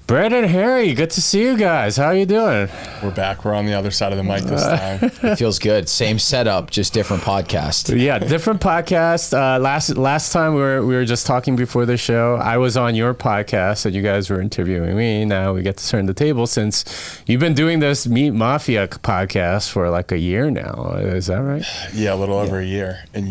Brett and Harry, good to see you guys. How are you doing? We're back. We're on the other side of the mic this time. It feels good. Same setup, just different podcast. Yeah, different podcast. Last time we were just talking before the show. I was on your podcast and you guys were interviewing me. Now we get to turn the table since you've been doing this Meat Mafia podcast for like a year now. Is that right? Yeah, a little over a year. And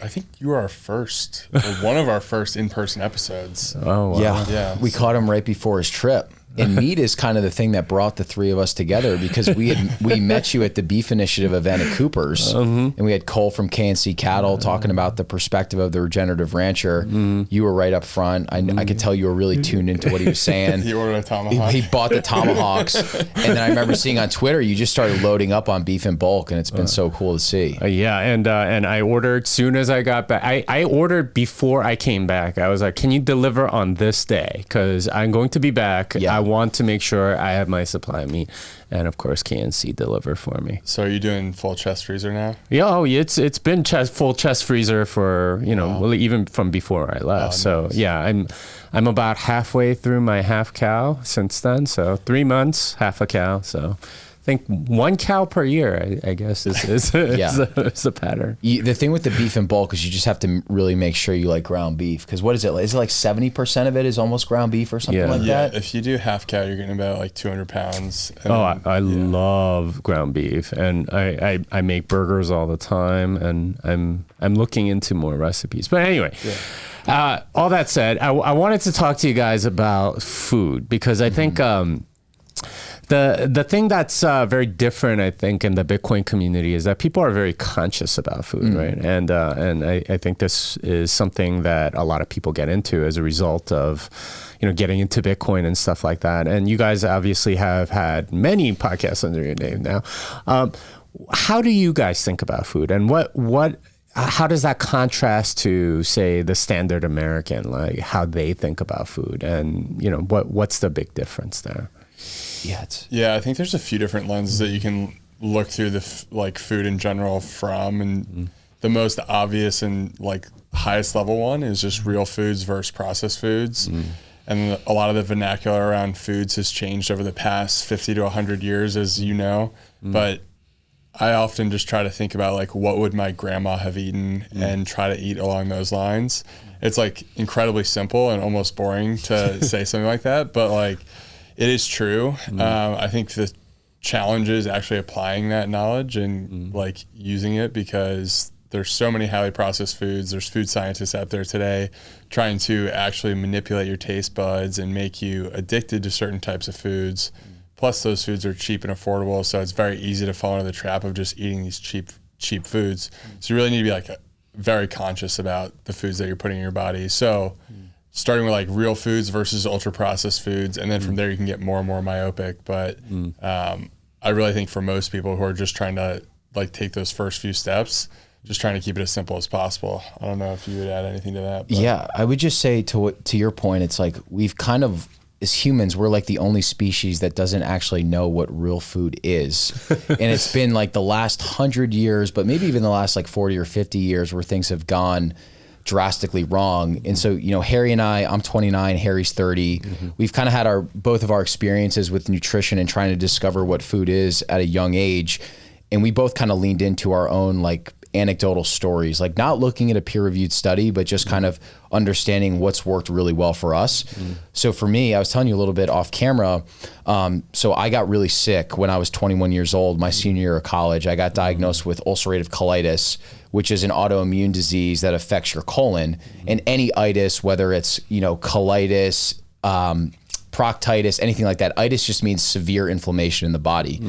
I think you were our first, or one of our first in-person episodes. Oh, wow. Yeah. We caught him right before his trip. And meat is kind of the thing that brought the three of us together because we met you at the Beef Initiative event at Cooper's, and we had Cole from KNC Cattle talking about the perspective of the regenerative rancher. You were right up front. I could tell you were really tuned into what he was saying. He ordered a tomahawk. He bought the tomahawks, and then I remember seeing on Twitter you just started loading up on beef in bulk, and it's been so cool to see. Yeah, and I ordered soon as I got back. I ordered before I came back. I was like, "Can you deliver on this day? Because I'm going to be back. Yeah. I want to make sure I have my supply of meat," and of course KNC deliver for me. So are you doing full chest freezer now? Yeah, it's been full chest freezer for well, even from before I left. So nice. Yeah, I'm about halfway through my half cow since then. So 3 months, half a cow. So I think 1 cow per year, I guess, is the pattern. The thing with the beef in bulk is you just have to really make sure you like ground beef. Because what is it? Is it like 70% of it is almost ground beef or something like that? Yeah, if you do half cow, you're getting about like 200 pounds. I love ground beef. And I make burgers all the time. And I'm looking into more recipes. But anyway. Yeah. All that said, I wanted to talk to you guys about food because I think the thing that's very different, I think, in the Bitcoin community is that people are very conscious about food, right? And I think this is something that a lot of people get into as a result of, getting into Bitcoin and stuff like that. And you guys obviously have had many podcasts under your name now. How do you guys think about food, and how does that contrast to, say, the standard American, like how they think about food, and what's the big difference there? Yeah, I think there's a few different lenses that you can look through the food in general from, and the most obvious and highest level one is just real foods versus processed foods. And a lot of the vernacular around foods has changed over the past 50 to 100 years, as you know. But I often just try to think about what would my grandma have eaten and try to eat along those lines. It's incredibly simple and almost boring to say something like that, but it is true. I think the challenge is actually applying that knowledge and using it, because there's so many highly processed foods. There's food scientists out there today trying to actually manipulate your taste buds and make you addicted to certain types of foods. Plus those foods are cheap and affordable, so it's very easy to fall into the trap of just eating these cheap foods. So you really need to be very conscious about the foods that you're putting in your body. So starting with real foods versus ultra processed foods, and then from there you can get more and more myopic. But I really think for most people who are just trying to take those first few steps, just trying to keep it as simple as possible. I don't know if you would add anything to that. But. Yeah, I would just say to your point, it's we've kind of, as humans, we're the only species that doesn't actually know what real food is. And it's been the last 100 years, but maybe even the last 40 or 50 years where things have gone drastically wrong. And so, Harry and I'm 29, Harry's 30. We've kind of had both of our experiences with nutrition and trying to discover what food is at a young age. And we both kind of leaned into our own anecdotal stories, not looking at a peer-reviewed study, but just kind of understanding what's worked really well for us. So for me, I was telling you a little bit off camera. So I got really sick when I was 21 years old, my senior year of college. I got diagnosed with ulcerative colitis, which is an autoimmune disease that affects your colon. And any itis, whether it's, colitis, proctitis, anything like that. Itis just means severe inflammation in the body.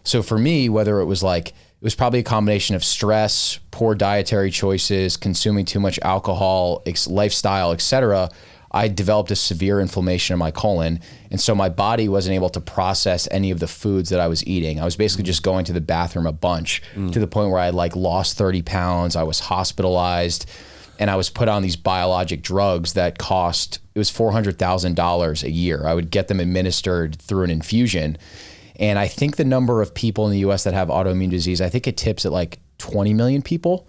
So for me, whether it was it was probably a combination of stress, poor dietary choices, consuming too much alcohol, lifestyle, etc. I developed a severe inflammation in my colon. And so my body wasn't able to process any of the foods that I was eating. I was basically just going to the bathroom a bunch to the point where I lost 30 pounds. I was hospitalized and I was put on these biologic drugs that it was $400,000 a year. I would get them administered through an infusion. And I think the number of people in the US that have autoimmune disease, I think it tips at 20 million people.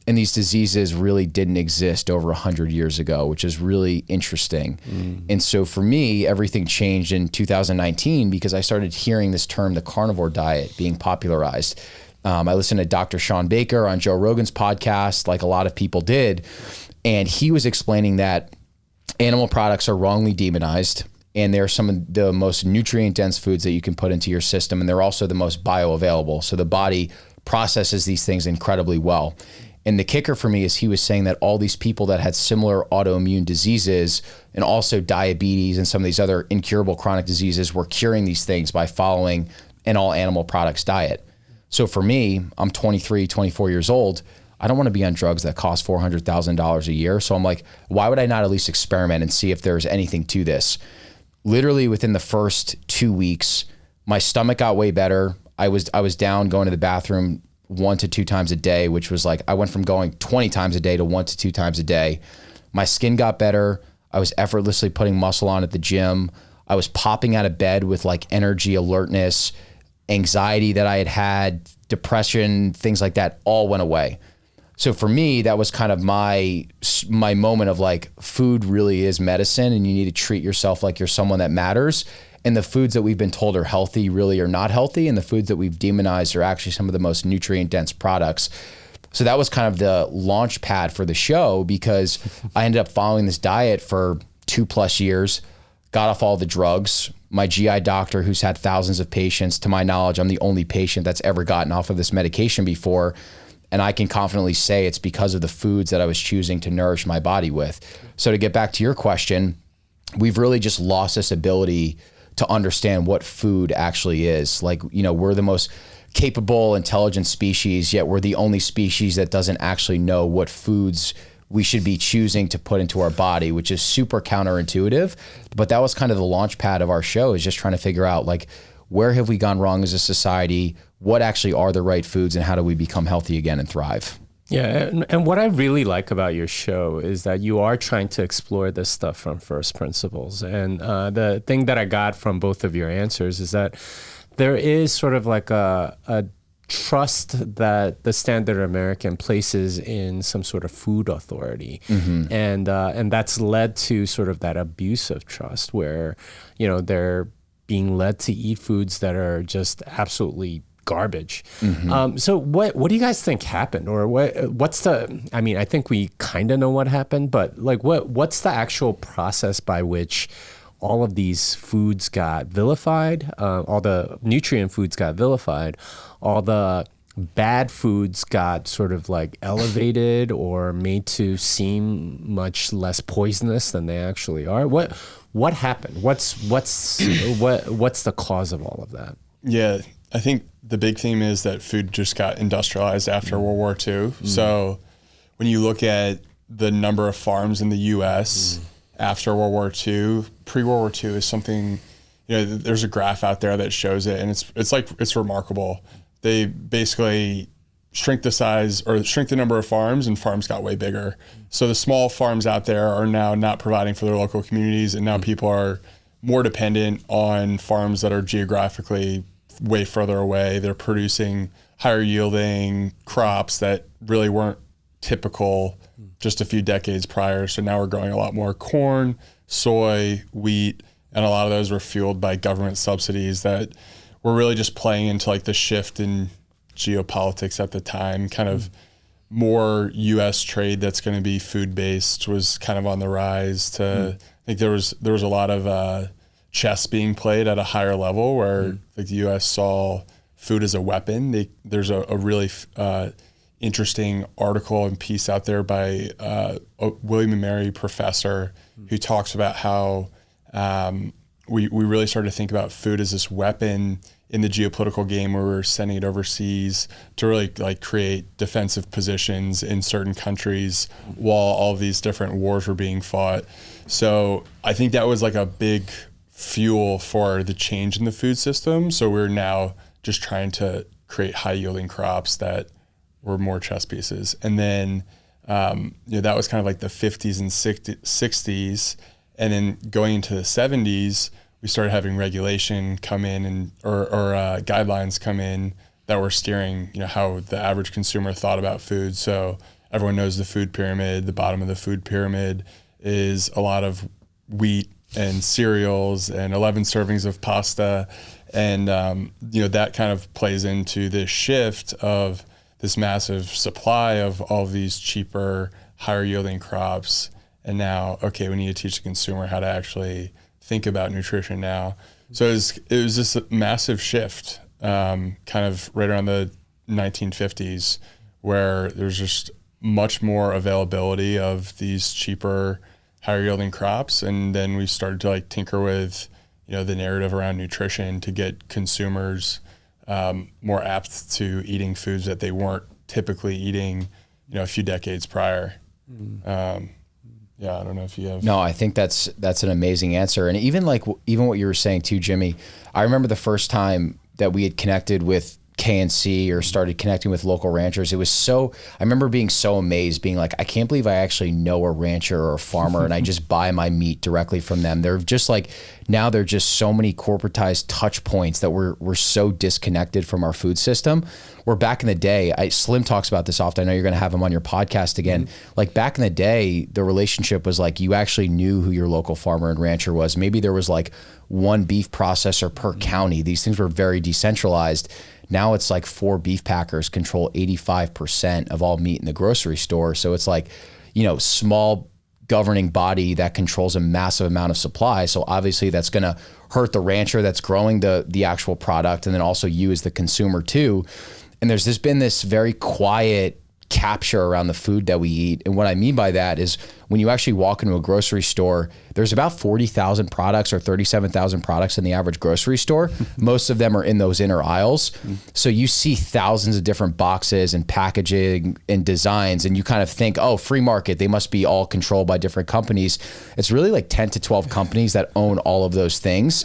and these diseases really didn't exist over 100 years ago, which is really interesting. And so for me, everything changed in 2019 because I started hearing this term, the carnivore diet, being popularized. I listened to Dr. Sean Baker on Joe Rogan's podcast, like a lot of people did. And he was explaining that animal products are wrongly demonized, and they're some of the most nutrient-dense foods that you can put into your system, and they're also the most bioavailable. So the body processes these things incredibly well. And the kicker for me is he was saying that all these people that had similar autoimmune diseases and also diabetes and some of these other incurable chronic diseases were curing these things by following an all animal products diet. So for me, I'm 23, 24 years old. I don't want to be on drugs that cost $400,000 a year. So I'm like, why would I not at least experiment and see if there's anything to this? Literally within the first 2 weeks, my stomach got way better. I was down going to the bathroom 1 to 2 times a day, which was like, I went from going 20 times a day to 1 to 2 times a day. My skin got better. I was effortlessly putting muscle on at the gym. I was popping out of bed with like energy, alertness, anxiety that I had, depression, things like that all went away. So for me, that was kind of my moment of like, food really is medicine and you need to treat yourself like you're someone that matters. And the foods that we've been told are healthy really are not healthy. And the foods that we've demonized are actually some of the most nutrient dense products. So that was kind of the launch pad for the show, because I ended up following this diet for 2+ years, got off all the drugs. My GI doctor, who's had thousands of patients, to my knowledge, I'm the only patient that's ever gotten off of this medication before. And I can confidently say it's because of the foods that I was choosing to nourish my body with. So to get back to your question, we've really just lost this ability to understand what food actually is. Like, you know, we're the most capable, intelligent species, yet we're the only species that doesn't actually know what foods we should be choosing to put into our body, which is super counterintuitive. But that was kind of the launch pad of our show, is just trying to figure out, like, where have we gone wrong as a society? What actually are the right foods, and how do we become healthy again and thrive? Yeah, and what I really like about your show is that you are trying to explore this stuff from first principles. And the thing that I got from both of your answers is that there is sort of like a trust that the standard American places in some sort of food authority. And that's led to sort of that abuse of trust, where, you know, they're being led to eat foods that are just absolutely garbage. So what do you guys think happened, or what's the, I mean, I think we kind of know what happened, but like what's the actual process by which all of these foods got vilified, all the nutrient foods got vilified, all the bad foods got sort of like elevated or made to seem much less poisonous than they actually are? What happened? What's the cause of all of that? Yeah, I think the big theme is that food just got industrialized after World War II. So when you look at the number of farms in the U.S. after World War II, pre-World War II is something, you know, there's a graph out there that shows it, and it's remarkable. They basically shrink the number of farms, and farms got way bigger. So the small farms out there are now not providing for their local communities, and now people are more dependent on farms that are geographically way further away. They're producing higher yielding crops that really weren't typical just a few decades prior. So now we're growing a lot more corn, soy, wheat, and a lot of those were fueled by government subsidies that were really just playing into like the shift in geopolitics at the time. Kind of more U.S. trade that's going to be food based was kind of on the rise. I think there was a lot of chess being played at a higher level, where like the U.S. saw food as a weapon. There's a really interesting article and piece out there by a William and Mary professor who talks about how we really started to think about food as this weapon in the geopolitical game, where we're sending it overseas to really like create defensive positions in certain countries while all of these different wars were being fought. So I think that was like a big fuel for the change in the food system. So we're now just trying to create high yielding crops that were more chess pieces. And then that was kind of like the 50s and 60s. And then going into the 70s, we started having regulation come in and or guidelines come in that were steering, how the average consumer thought about food. So everyone knows the food pyramid. The bottom of the food pyramid is a lot of wheat and cereals and 11 servings of pasta. And, that kind of plays into this shift of this massive supply of all of these cheaper, higher yielding crops. And now, okay, we need to teach the consumer how to actually think about nutrition now. So it was this massive shift, kind of right around the 1950s, where there's just much more availability of these cheaper, higher yielding crops. And then we started to tinker with, the narrative around nutrition to get consumers more apt to eating foods that they weren't typically eating, a few decades prior. I don't know if you have. No, I think that's an amazing answer. And even what you were saying too, Jimmy, I remember the first time that we had connected with KNC or started connecting with local ranchers. I remember being so amazed, being like, I can't believe I actually know a rancher or a farmer and I just buy my meat directly from them. They're just now they're just so many corporatized touch points that we're so disconnected from our food system. Where back in the day, Slim talks about this often. I know you're going to have him on your podcast again. Mm-hmm. Back in the day, the relationship was you actually knew who your local farmer and rancher was. Maybe there was one beef processor per county. These things were very decentralized. Now it's 4 beef packers control 85% of all meat in the grocery store. So it's small governing body that controls a massive amount of supply. So obviously that's going to hurt the rancher that's growing the actual product, and then also you as the consumer too. And there's been this very quiet capture around the food that we eat. And what I mean by that is when you actually walk into a grocery store, there's about 40,000 products or 37,000 products in the average grocery store. Most of them are in those inner aisles. So you see thousands of different boxes and packaging and designs, and you kind of think, oh, free market, they must be all controlled by different companies. It's really 10 to 12 companies that own all of those things.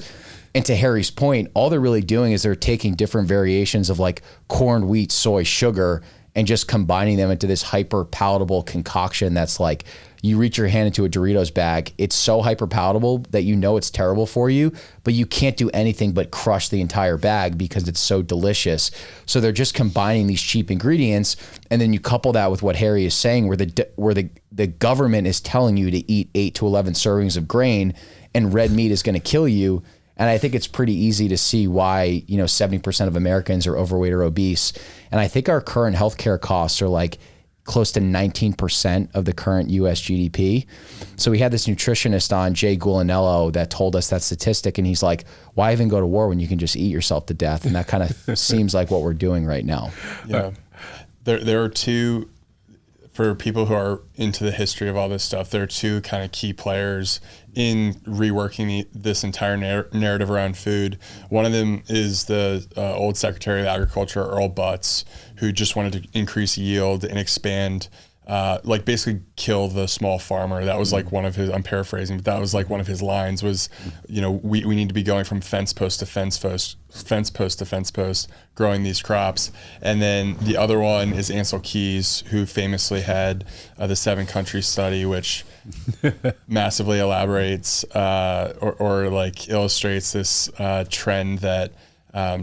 And to Harry's point, all they're really doing is they're taking different variations of corn, wheat, soy, sugar, and just combining them into this hyper palatable concoction that's you reach your hand into a Doritos bag. It's so hyper palatable that it's terrible for you, but you can't do anything but crush the entire bag because it's so delicious. So they're just combining these cheap ingredients, and then you couple that with what Harry is saying, where the government is telling you to eat 8 to 11 servings of grain, and red meat is going to kill you. And I think it's pretty easy to see why, 70% of Americans are overweight or obese. And I think our current healthcare costs are close to 19% of the current US GDP. So we had this nutritionist on, Jay Gulanello, that told us that statistic. And he's like, why even go to war when you can just eat yourself to death? And that kind of seems like what we're doing right now. Yeah. There are two, for people who are into the history of all this stuff, there are two kind of key players in reworking this entire narrative around food. One of them is the old Secretary of Agriculture, Earl Butz, who just wanted to increase yield and expand, basically kill the small farmer. That was one of his, I'm paraphrasing, but that was one of his lines was, we need to be going from fence post to fence post to fence post, growing these crops. And then the other one is Ansel Keys, who famously had the 7 country study, which massively elaborates or illustrates this trend that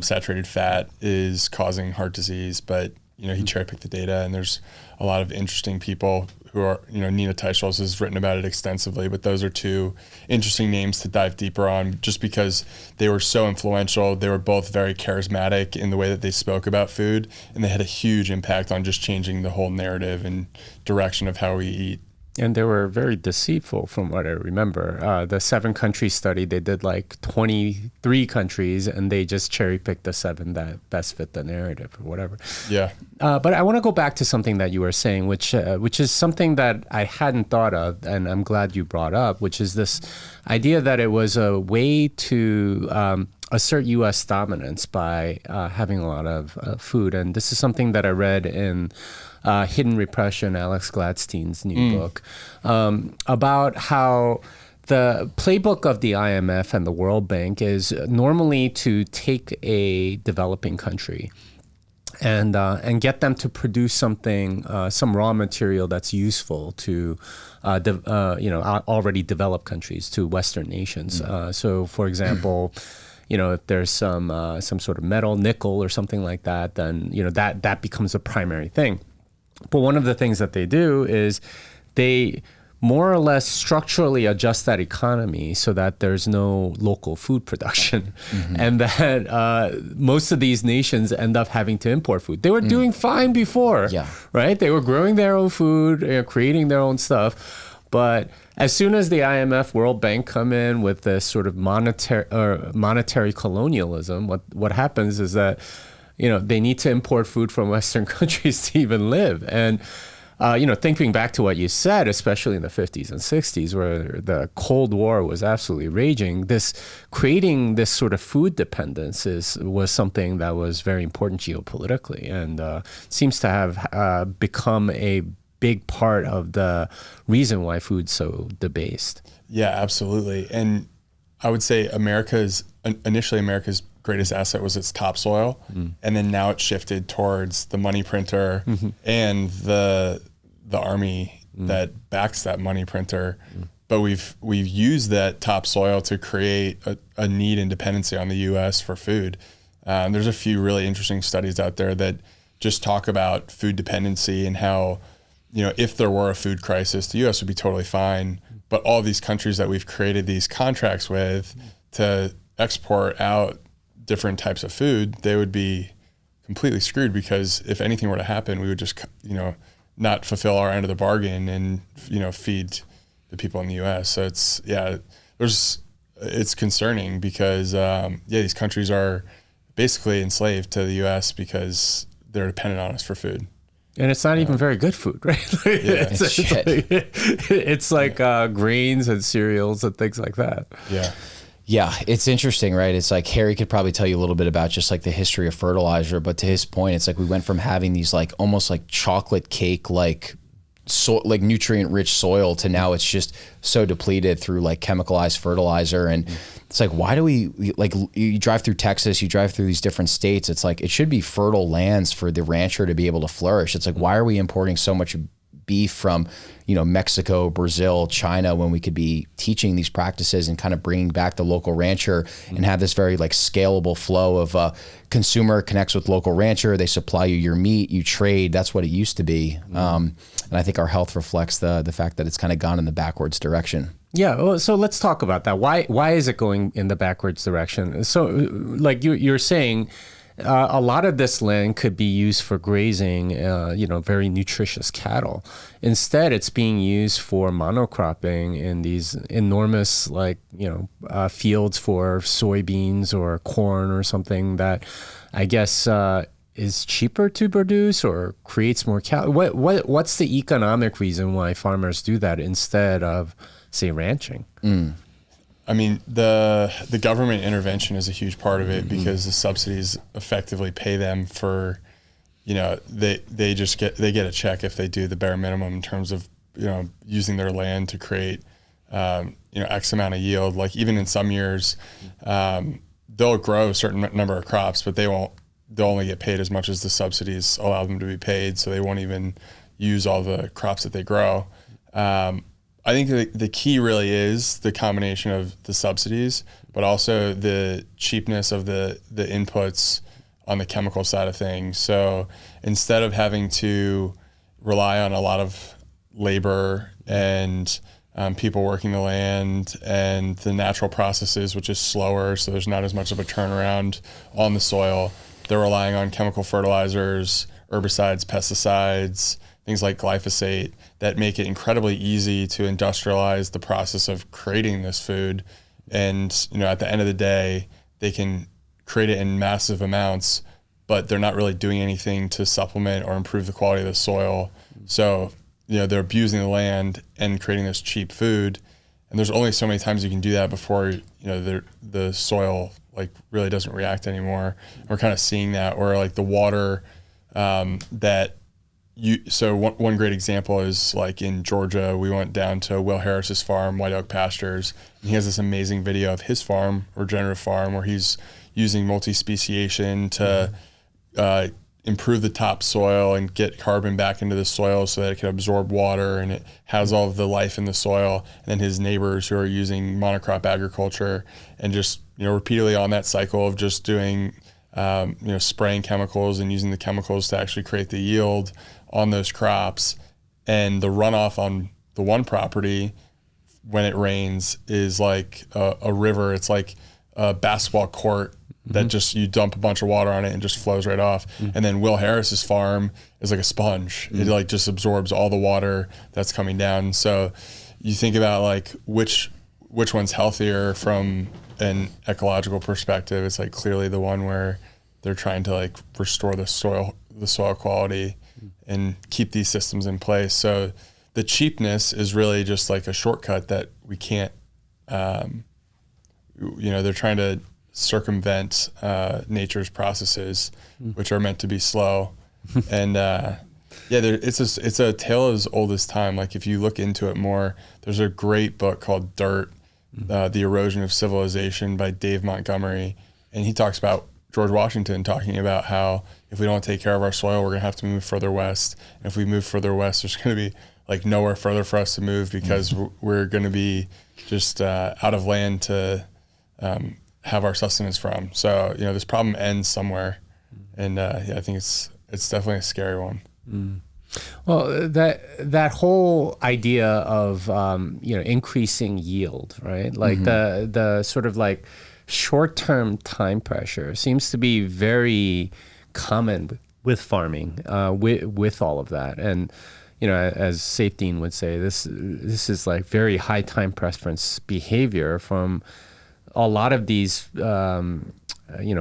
saturated fat is causing heart disease. But he cherry picked the data, and there's a lot of interesting people who are, Nina Teicholz has written about it extensively, but those are two interesting names to dive deeper on just because they were so influential. They were both very charismatic in the way that they spoke about food, and they had a huge impact on just changing the whole narrative and direction of how we eat. And they were very deceitful from what I remember. The 7 country study, they did 23 countries, and they just cherry picked the 7 that best fit the narrative or whatever. Yeah. But I want to go back to something that you were saying, which is something that I hadn't thought of, and I'm glad you brought up, which is this idea that it was a way to assert U.S. dominance by having a lot of food. And this is something that I read in Hidden Repression, Alex Gladstein's new book, about how the playbook of the IMF and the World Bank is normally to take a developing country and get them to produce something, some raw material that's useful to already developed countries, to Western nations. So, for example, if there's some sort of metal, nickel, or something like that, then that becomes a primary thing. But one of the things that they do is they more or less structurally adjust that economy so that there's no local food production, and that most of these nations end up having to import food. They were doing fine before, right? They were growing their own food, creating their own stuff. But as soon as the IMF, World Bank come in with this sort of monetary colonialism, what happens is that they need to import food from Western countries to even live. And thinking back to what you said, especially in the 50s and 60s, where the Cold War was absolutely raging, creating this sort of food dependence was something that was very important geopolitically, and seems to have become a big part of the reason why food's so debased. Yeah, absolutely. And I would say initially America's greatest asset was its topsoil, and then now it's shifted towards the money printer and the army that backs that money printer. But we've used that topsoil to create a need and dependency on the U.S. for food. There's a few really interesting studies out there that just talk about food dependency and how, if there were a food crisis, the U.S. would be totally fine. But all these countries that we've created these contracts with to export out different types of food, they would be completely screwed, because if anything were to happen, we would just, not fulfill our end of the bargain and, feed the people in the U.S. So it's concerning because, these countries are basically enslaved to the U.S. because they're dependent on us for food. And it's not even very good food, right? It's like grains and cereals and things like that. Yeah, it's interesting, right? It's like Harry could probably tell you a little bit about just like the history of fertilizer, but to his point, it's like we went from having these like almost like chocolate cake, like nutrient rich soil, to now it's just so depleted through like chemicalized fertilizer. And it's like, why do we like, you drive through Texas, you drive through these different states, it's like, it should be fertile lands for the rancher to be able to flourish. It's like, why are we importing so much beef from, Mexico, Brazil, China, when we could be teaching these practices and kind of bringing back the local rancher and have this very like scalable flow of consumer connects with local rancher, they supply you your meat, you trade. That's what it used to be. And I think our health reflects the fact that it's kind of gone in the backwards direction. Yeah, well, so let's talk about that. Why is it going in the backwards direction? So like you're saying, a lot of this land could be used for grazing, very nutritious cattle. Instead, it's being used for monocropping in these enormous, fields for soybeans or corn or something that I guess is cheaper to produce or creates more what's the economic reason why farmers do that instead of, say, ranching? I mean, the government intervention is a huge part of it, because the subsidies effectively pay them for, they get a check if they do the bare minimum in terms of, using their land to create, X amount of yield. Like even in some years, they'll grow a certain number of crops, but they'll only get paid as much as the subsidies allow them to be paid. So they won't even use all the crops that they grow. I think the key really is the combination of the subsidies, but also the cheapness of the inputs on the chemical side of things. So instead of having to rely on a lot of labor and people working the land and the natural processes, which is slower, so there's not as much of a turnaround on the soil, they're relying on chemical fertilizers, herbicides, pesticides, things like glyphosate that make it incredibly easy to industrialize the process of creating this food. And, at the end of the day, they can create it in massive amounts, but they're not really doing anything to supplement or improve the quality of the soil. So, they're abusing the land and creating this cheap food. And there's only so many times you can do that before, the soil really doesn't react anymore. We're kind of seeing that, or like the water so one great example is like in Georgia, we went down to Will Harris's farm, White Oak Pastures, and he has this amazing video of his farm, Regenerative farm, where he's using multi-speciation to improve the topsoil and get carbon back into the soil so that it can absorb water and it has all of the life in the soil. And then his neighbors who are using monocrop agriculture and just, repeatedly on that cycle of just doing, spraying chemicals and using the chemicals to actually create the yield on those crops, and the runoff on the one property when it rains is like a river. It's like a basketball court that just, you dump a bunch of water on it and just flows right off. And then Will Harris's farm is like a sponge. It like just absorbs all the water that's coming down. So you think about like which one's healthier from an ecological perspective. It's like clearly the one where they're trying to like restore the soil quality and keep these systems in place. So the cheapness is really just like a shortcut that we can't, they're trying to circumvent nature's processes, which are meant to be slow. And it's a tale as old as time. Like if you look into it more, there's a great book called Dirt, The Erosion of Civilization by Dave Montgomery. And he talks about George Washington talking about how if we don't take care of our soil, we're going to have to move further west. And if we move further west, there's going to be like nowhere further for us to move because we're going to be just out of land to have our sustenance from. So, this problem ends somewhere. And I think it's definitely a scary one. Well, that whole idea of increasing yield, right? Like the sort of like short-term time pressure seems to be very common with farming, with all of that. And as Safe Dean would say, this is like very high time preference behavior from a lot of these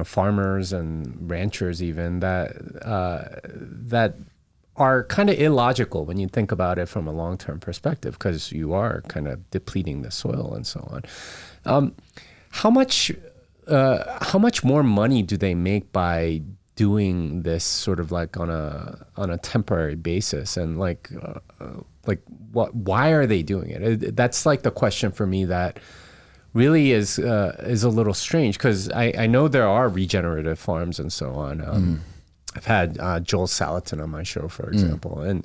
farmers and ranchers even that are kind of illogical when you think about it from a long-term perspective, because you are kind of depleting the soil and so on. How much more money do they make by doing this sort of like on a temporary basis? And why are they doing it? That's like the question for me that really is a little strange, because I know there are regenerative farms and so on. I've had Joel Salatin on my show, for example, and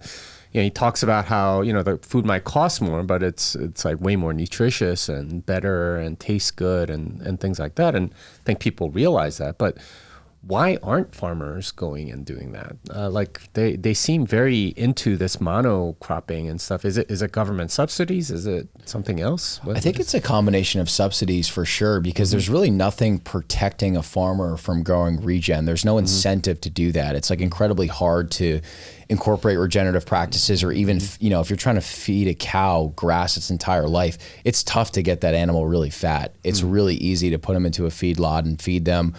he talks about how the food might cost more, but it's like way more nutritious and better and tastes good and things like that. And I think people realize that, but why aren't farmers going and doing that? They seem very into this monocropping and stuff. Is it government subsidies? Is it something else? I think it's a combination of subsidies for sure, because there's really nothing protecting a farmer from growing regen. There's no incentive to do that. It's like incredibly hard to incorporate regenerative practices, or even, if you're trying to feed a cow grass its entire life, it's tough to get that animal really fat. It's really easy to put them into a feedlot and feed them,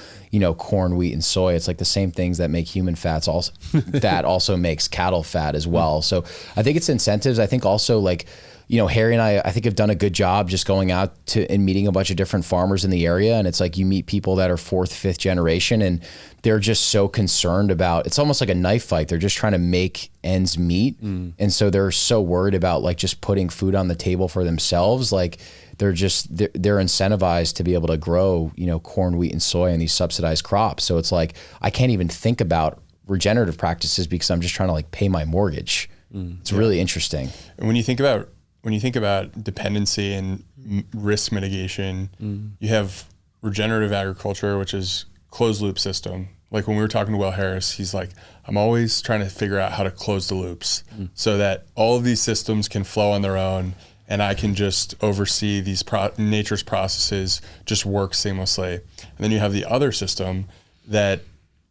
corn, wheat, and soy. It's like the same things that make human fats also fat also makes cattle fat as well. So I think it's incentives. I think also Harry and I think have done a good job just going out and meeting a bunch of different farmers in the area. And it's like you meet people that are 4th, 5th generation, and they're just so concerned about, it's almost like a knife fight. They're just trying to make ends meet. And so they're so worried about like just putting food on the table for themselves. Like they're incentivized to be able to grow, corn, wheat, and soy and these subsidized crops. So it's like, I can't even think about regenerative practices because I'm just trying to like pay my mortgage. It's really interesting. And when you think about dependency and risk mitigation, you have regenerative agriculture, which is closed loop system. Like when we were talking to Will Harris, he's like, I'm always trying to figure out how to close the loops so that all of these systems can flow on their own, and I can just oversee these nature's processes just work seamlessly. And then you have the other system that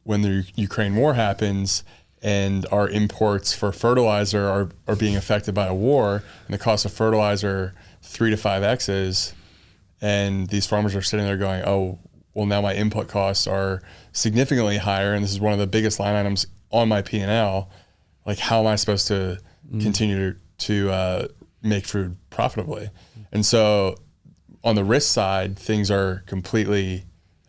when the Ukraine war happens and our imports for fertilizer are being affected by a war, and the cost of fertilizer 3 to 5x's, and these farmers are sitting there going, oh, well, now my input costs are significantly higher, and this is one of the biggest line items on my P&L. Like, how am I supposed to continue to make food profitably? And so on the risk side, things are completely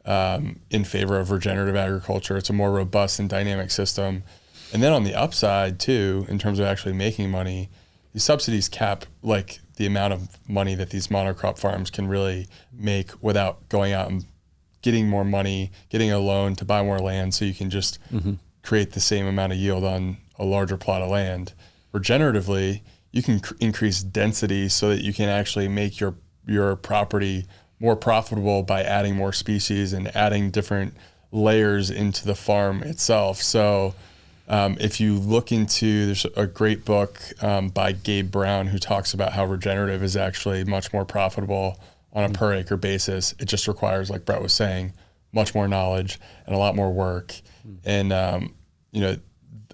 in favor of regenerative agriculture. It's a more robust and dynamic system. And then on the upside too, in terms of actually making money, these subsidies cap like the amount of money that these monocrop farms can really make without going out and getting more money, getting a loan to buy more land, so you can just create the same amount of yield on a larger plot of land. Regeneratively, you can increase density so that you can actually make your property more profitable by adding more species and adding different layers into the farm itself. So If you look into, there's a great book by Gabe Brown who talks about how regenerative is actually much more profitable on a per acre basis. It just requires, like Brett was saying, much more knowledge and a lot more work. And,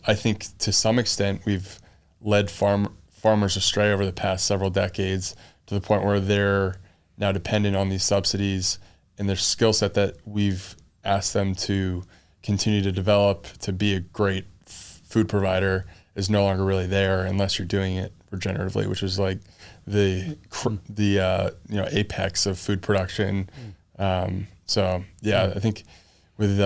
I think to some extent we've led farmers astray over the past several decades to the point where they're now dependent on these subsidies, and their skill set that we've asked them to continue to develop to be a great food provider is no longer really there unless you're doing it regeneratively, which is like the apex of food production. I think with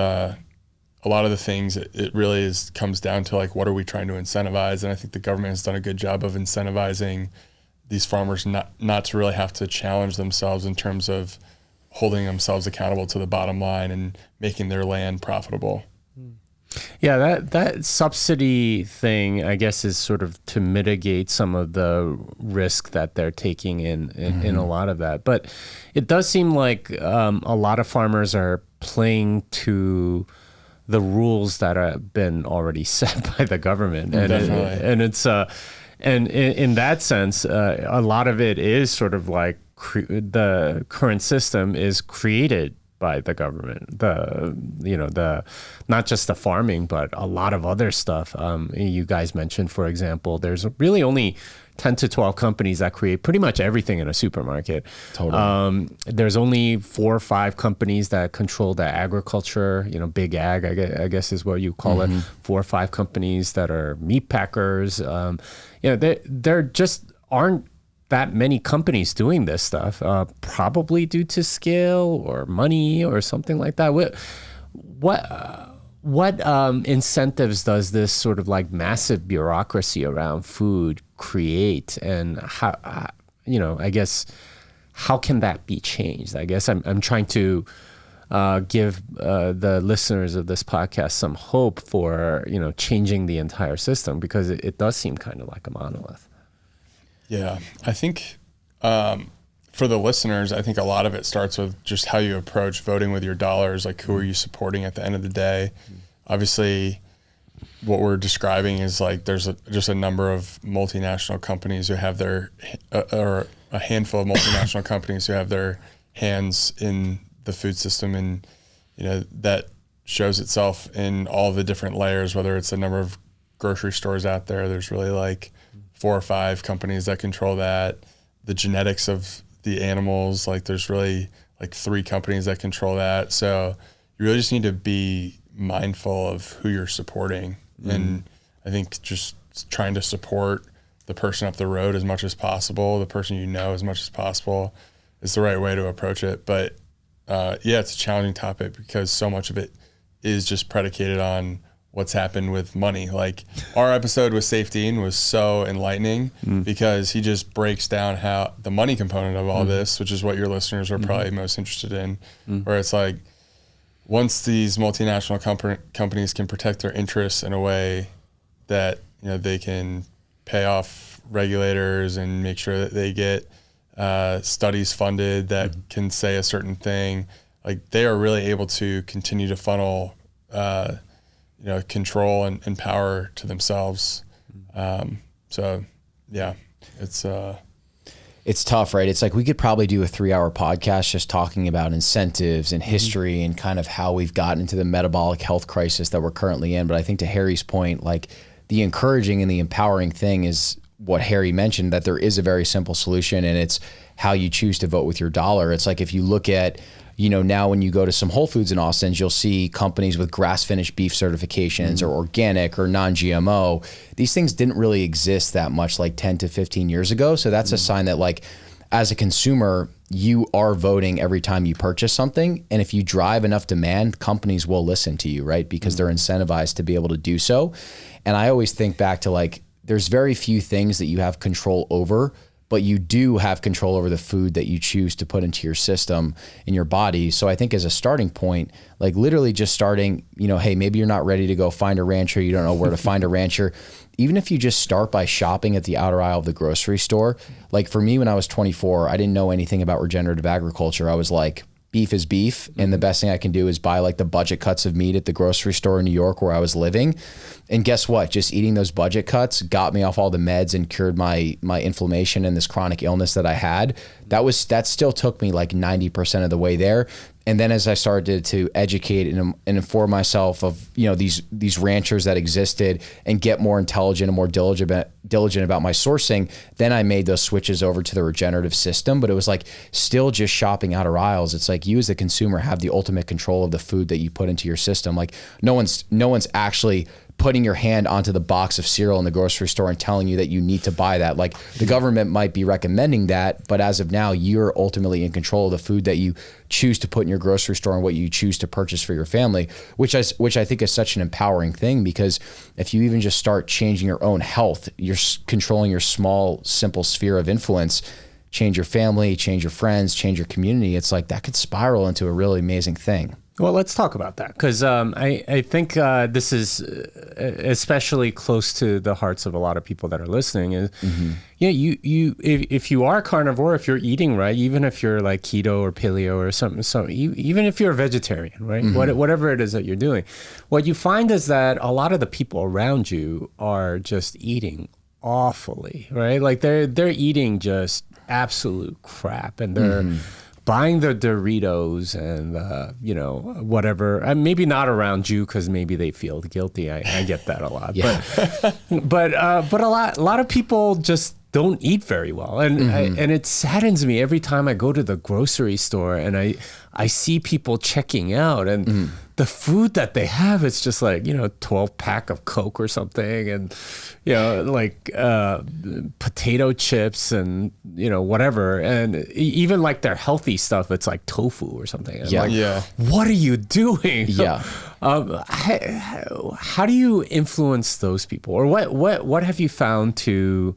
a lot of the things, it really comes down to like, what are we trying to incentivize? And I think the government has done a good job of incentivizing these farmers not to really have to challenge themselves in terms of holding themselves accountable to the bottom line and making their land profitable. Yeah, that subsidy thing, I guess, is sort of to mitigate some of the risk that they're taking in a lot of that. But it does seem like a lot of farmers are playing to the rules that have been already set by the government, and in that sense, a lot of it is sort of like the current system is created by the government. The not just the farming, but a lot of other stuff. You guys mentioned, for example, there's really only 10 to 12 companies that create pretty much everything in a supermarket. Totally. There's only 4 or 5 companies that control the agriculture, big ag, I guess is what you call it. 4 or 5 companies that are meat packers. There just aren't that many companies doing this stuff, probably due to scale or money or something like that. What incentives does this sort of like massive bureaucracy around food create, and how, I guess, how can that be changed? I guess I'm trying to give the listeners of this podcast some hope for, changing the entire system, because it does seem kind of like a monolith. Yeah, I think for the listeners, I think a lot of it starts with just how you approach voting with your dollars. Like, who are you supporting at the end of the day? Obviously, what we're describing is like there's just a number of multinational companies who have or a handful of multinational companies who have their hands in the food system, and that shows itself in all the different layers. Whether it's the number of grocery stores out there, there's really like 4 or 5 companies that control that. The genetics of the animals, like there's really like 3 companies that control that. So you really just need to be mindful of who you're supporting. And I think just trying to support the person up the road as much as possible, the person as much as possible, is the right way to approach it. But it's a challenging topic because so much of it is just predicated on what's happened with money. Like our episode with Safe Dean was so enlightening because he just breaks down how the money component of all this, which is what your listeners are probably most interested in, where it's like, once these multinational companies can protect their interests in a way that they can pay off regulators and make sure that they get studies funded that can say a certain thing, like they are really able to continue to funnel control and power to themselves. It's tough, right? It's like we could probably do a 3-hour podcast just talking about incentives and history and kind of how we've gotten into the metabolic health crisis that we're currently in. But I think to Harry's point, like the encouraging and the empowering thing is what Harry mentioned, that there is a very simple solution, and it's how you choose to vote with your dollar. It's like if you look at now when you go to some Whole Foods in Austin, you'll see companies with grass-finished beef certifications or organic or non-GMO. These things didn't really exist that much like 10 to 15 years ago. So that's a sign that like as a consumer, you are voting every time you purchase something. And if you drive enough demand, companies will listen to you, right? Because they're incentivized to be able to do so. And I always think back to like, there's very few things that you have control over, but you do have control over the food that you choose to put into your system, in your body. So I think as a starting point, like literally just starting, hey, maybe you're not ready to go find a rancher. You don't know where to find a rancher. Even if you just start by shopping at the outer aisle of the grocery store. Like for me, when I was 24, I didn't know anything about regenerative agriculture. I was like, beef is beef. And the best thing I can do is buy like the budget cuts of meat at the grocery store in New York where I was living. And guess what? Just eating those budget cuts got me off all the meds and cured my inflammation and this chronic illness that I had. That still took me like 90% of the way there. And then as I started to educate and inform myself of, these ranchers that existed and get more intelligent and more diligent about my sourcing, then I made those switches over to the regenerative system. But it was like still just shopping outer aisles. It's like you as the consumer have the ultimate control of the food that you put into your system. Like no one's actually putting your hand onto the box of cereal in the grocery store and telling you that you need to buy that. Like the government might be recommending that, but as of now, you're ultimately in control of the food that you choose to put in your grocery store and what you choose to purchase for your family, which I think is such an empowering thing, because if you even just start changing your own health, you're controlling your small, simple sphere of influence, change your family, change your friends, change your community. It's like that could spiral into a really amazing thing. Well, let's talk about that, because I think this is especially close to the hearts of a lot of people that are listening. Is if you are carnivore, if you're eating right, even if you're like keto or paleo or something, even if you're a vegetarian, right, whatever it is that you're doing, what you find is that a lot of the people around you are just eating awfully, right? Like they're eating just absolute crap, and they're buying the Doritos and whatever. Maybe not around you because maybe they feel guilty. I get that a lot. Yeah. But a lot of people just don't eat very well, and and it saddens me every time I go to the grocery store and I see people checking out, and the food that they have, it's just like 12 pack of Coke or something, and like potato chips and whatever, and even like their healthy stuff, it's like tofu or something. And what are you doing? How do you influence those people, or what have you found to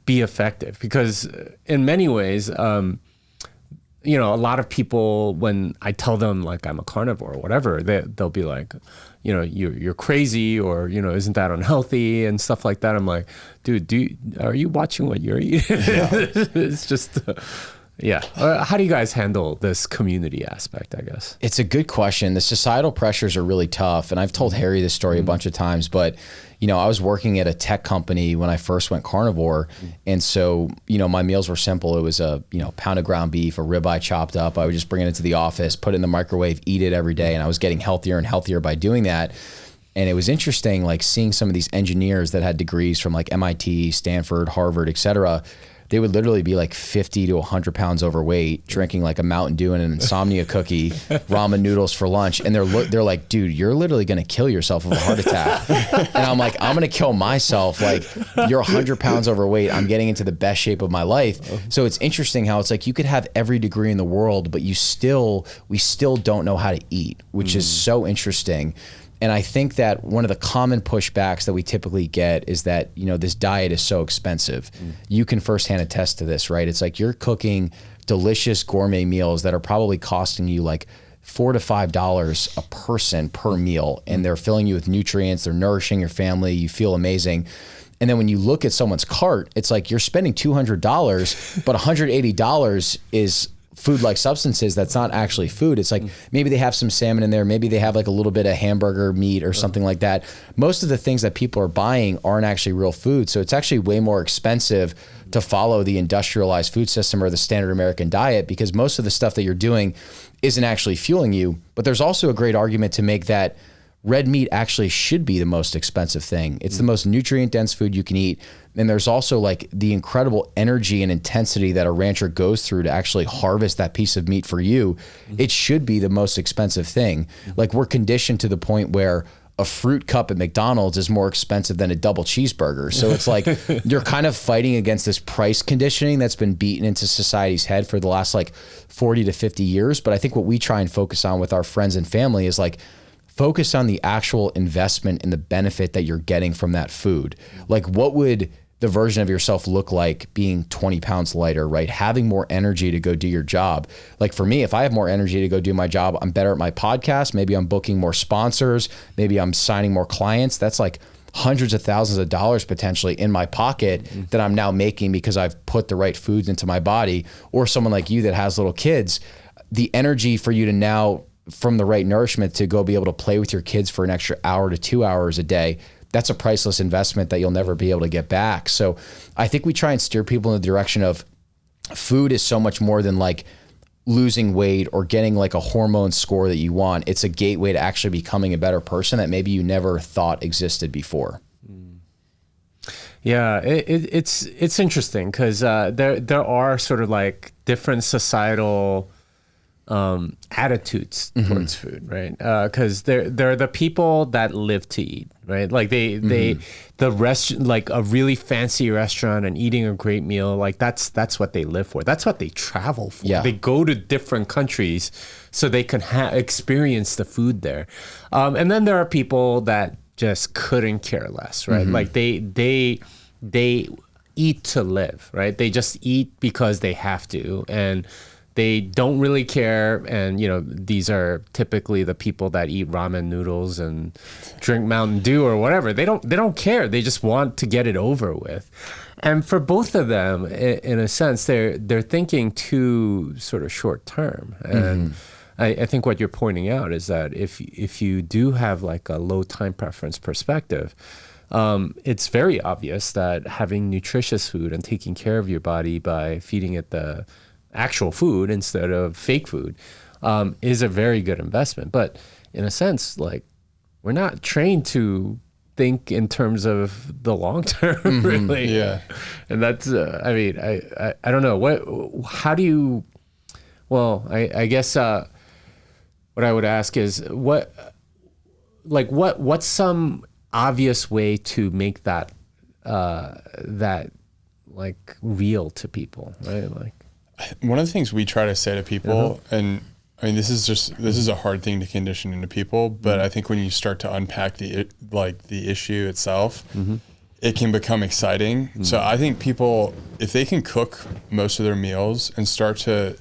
be effective? Because in many ways, a lot of people, when I tell them like I'm a carnivore or whatever, they'll be like, you're crazy, or isn't that unhealthy and stuff like that. I'm like, dude, are you watching what you're eating? It's just how do you guys handle this community aspect, I guess? It's a good question. The societal pressures are really tough, and I've told Harry this story a bunch of times, but I was working at a tech company when I first went carnivore. And so, my meals were simple. It was a, pound of ground beef, a ribeye chopped up. I would just bring it into the office, put it in the microwave, eat it every day. And I was getting healthier and healthier by doing that. And it was interesting, like seeing some of these engineers that had degrees from like MIT, Stanford, Harvard, et cetera. They would literally be like 50 to 100 pounds overweight, drinking like a Mountain Dew and an insomnia cookie, ramen noodles for lunch. And they're like, dude, you're literally going to kill yourself of a heart attack. And I'm like, I'm going to kill myself. Like, you're 100 pounds overweight. I'm getting into the best shape of my life. So it's interesting how it's like you could have every degree in the world, but we still don't know how to eat, which is so interesting. And I think that one of the common pushbacks that we typically get is that, this diet is so expensive. You can firsthand attest to this, right? It's like you're cooking delicious gourmet meals that are probably costing you like $4 to $5 a person per meal. And they're filling you with nutrients. They're nourishing your family. You feel amazing. And then when you look at someone's cart, it's like you're spending $200, but $180 is food-like substances that's not actually food. It's like maybe they have some salmon in there, maybe they have like a little bit of hamburger meat or something like that. Most of the things that people are buying aren't actually real food. So it's actually way more expensive to follow the industrialized food system or the standard American diet, because most of the stuff that you're doing isn't actually fueling you. But there's also a great argument to make that red meat actually should be the most expensive thing. It's the most nutrient dense food you can eat. And there's also like the incredible energy and intensity that a rancher goes through to actually harvest that piece of meat for you. It should be the most expensive thing. Like, we're conditioned to the point where a fruit cup at McDonald's is more expensive than a double cheeseburger. So it's like you're kind of fighting against this price conditioning that's been beaten into society's head for the last like 40 to 50 years. But I think what we try and focus on with our friends and family is like, focus on the actual investment and the benefit that you're getting from that food. Like, what would the version of yourself look like being 20 pounds lighter, right? Having more energy to go do your job. Like, for me, if I have more energy to go do my job, I'm better at my podcast. Maybe I'm booking more sponsors. Maybe I'm signing more clients. That's like hundreds of thousands of dollars potentially in my pocket that I'm now making because I've put the right foods into my body. Or someone like you that has little kids, the energy for you to now, from the right nourishment, to go be able to play with your kids for an extra hour to 2 hours a day, that's a priceless investment that you'll never be able to get back. So I think we try and steer people in the direction of food is so much more than like losing weight or getting like a hormone score that you want. It's a gateway to actually becoming a better person that maybe you never thought existed before. Yeah, it's interesting because there are sort of like different societal attitudes towards food, right? Because they're the people that live to eat, right? Like the restaurant, like a really fancy restaurant and eating a great meal, like that's what they live for. That's what they travel for. Yeah. They go to different countries so they can experience the food there. And then there are people that just couldn't care less, right? Like they eat to live, right? They just eat because they have to, and they don't really care. And, you know, these are typically the people that eat ramen noodles and drink Mountain Dew or whatever. They don't care. They just want to get it over with. And for both of them, in a sense, they're thinking too sort of short term. And I think what you're pointing out is that if you do have like a low time preference perspective, it's very obvious that having nutritious food and taking care of your body by feeding it the actual food instead of fake food is a very good investment. But in a sense, like, we're not trained to think in terms of the long term, really. Yeah. And that's, I mean, I don't know. How do you, well, I guess what I would ask is what's some obvious way to make that like real to people, right? Like, one of the things we try to say to people, and I mean, this is a hard thing to condition into people, but I think when you start to unpack the issue itself, it can become exciting. So I think people, if they can cook most of their meals and start to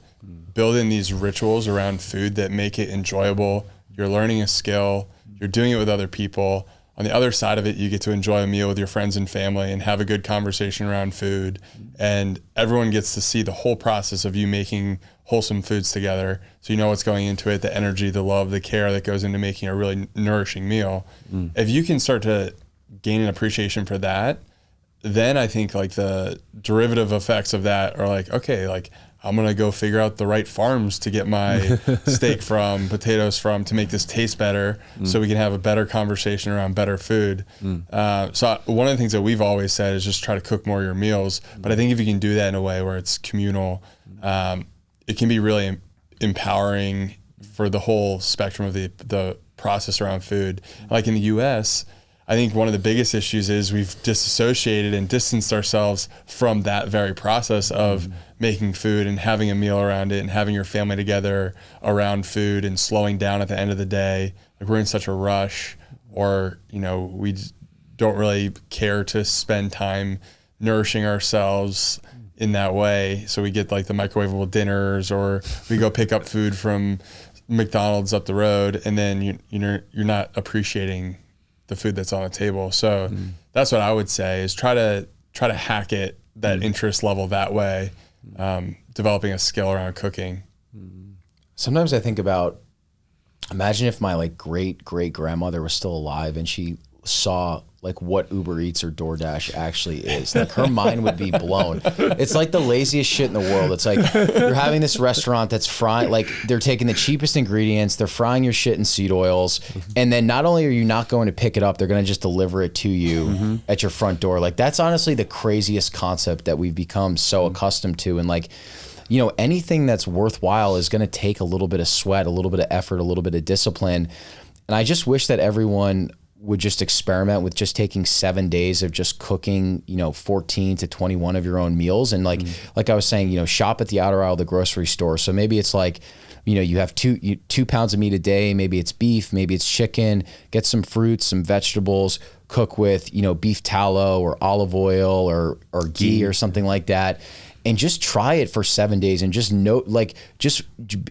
build in these rituals around food that make it enjoyable, you're learning a skill, you're doing it with other people. On the other side of it, you get to enjoy a meal with your friends and family and have a good conversation around food. And everyone gets to see the whole process of you making wholesome foods together. So you know what's going into it, the energy, the love, the care that goes into making a really nourishing meal. If you can start to gain an appreciation for that, then I think like the derivative effects of that are like, okay, like I'm going to go figure out the right farms to get my steak from, potatoes from, to make this taste better so we can have a better conversation around better food. So one of the things that we've always said is just try to cook more of your meals. But I think if you can do that in a way where it's communal, it can be really empowering for the whole spectrum of the process around food. Like in the US, I think one of the biggest issues is we've disassociated and distanced ourselves from that very process of making food and having a meal around it and having your family together around food and slowing down at the end of the day. Like, we're in such a rush, or, you know, we don't really care to spend time nourishing ourselves in that way. So we get like the microwavable dinners, or we go pick up food from McDonald's up the road, and then you're not appreciating the food that's on the table. So that's what I would say, is try to hack it, that interest level that way, developing a skill around cooking. Sometimes I think about, imagine if my like great grandmother was still alive and she saw like what Uber Eats or DoorDash actually is. Like, her mind would be blown. It's like the laziest shit in the world. It's like you're having this restaurant that's frying, like they're taking the cheapest ingredients, they're frying your shit in seed oils, and then not only are you not going to pick it up, they're going to just deliver it to you at your front door. Like, that's honestly the craziest concept that we've become so accustomed to. And like, you know, anything that's worthwhile is going to take a little bit of sweat, a little bit of effort, a little bit of discipline. And I just wish that everyone would just experiment with just taking 7 days of just cooking, you know, 14 to 21 of your own meals. And like I was saying, you know, shop at the outer aisle of the grocery store. So maybe it's like, you know, you have 2 pounds of meat a day. Maybe it's beef, maybe it's chicken. Get some fruits, some vegetables, cook with, you know, beef tallow or olive oil or ghee or something like that. And just try it for 7 days and just note, like, just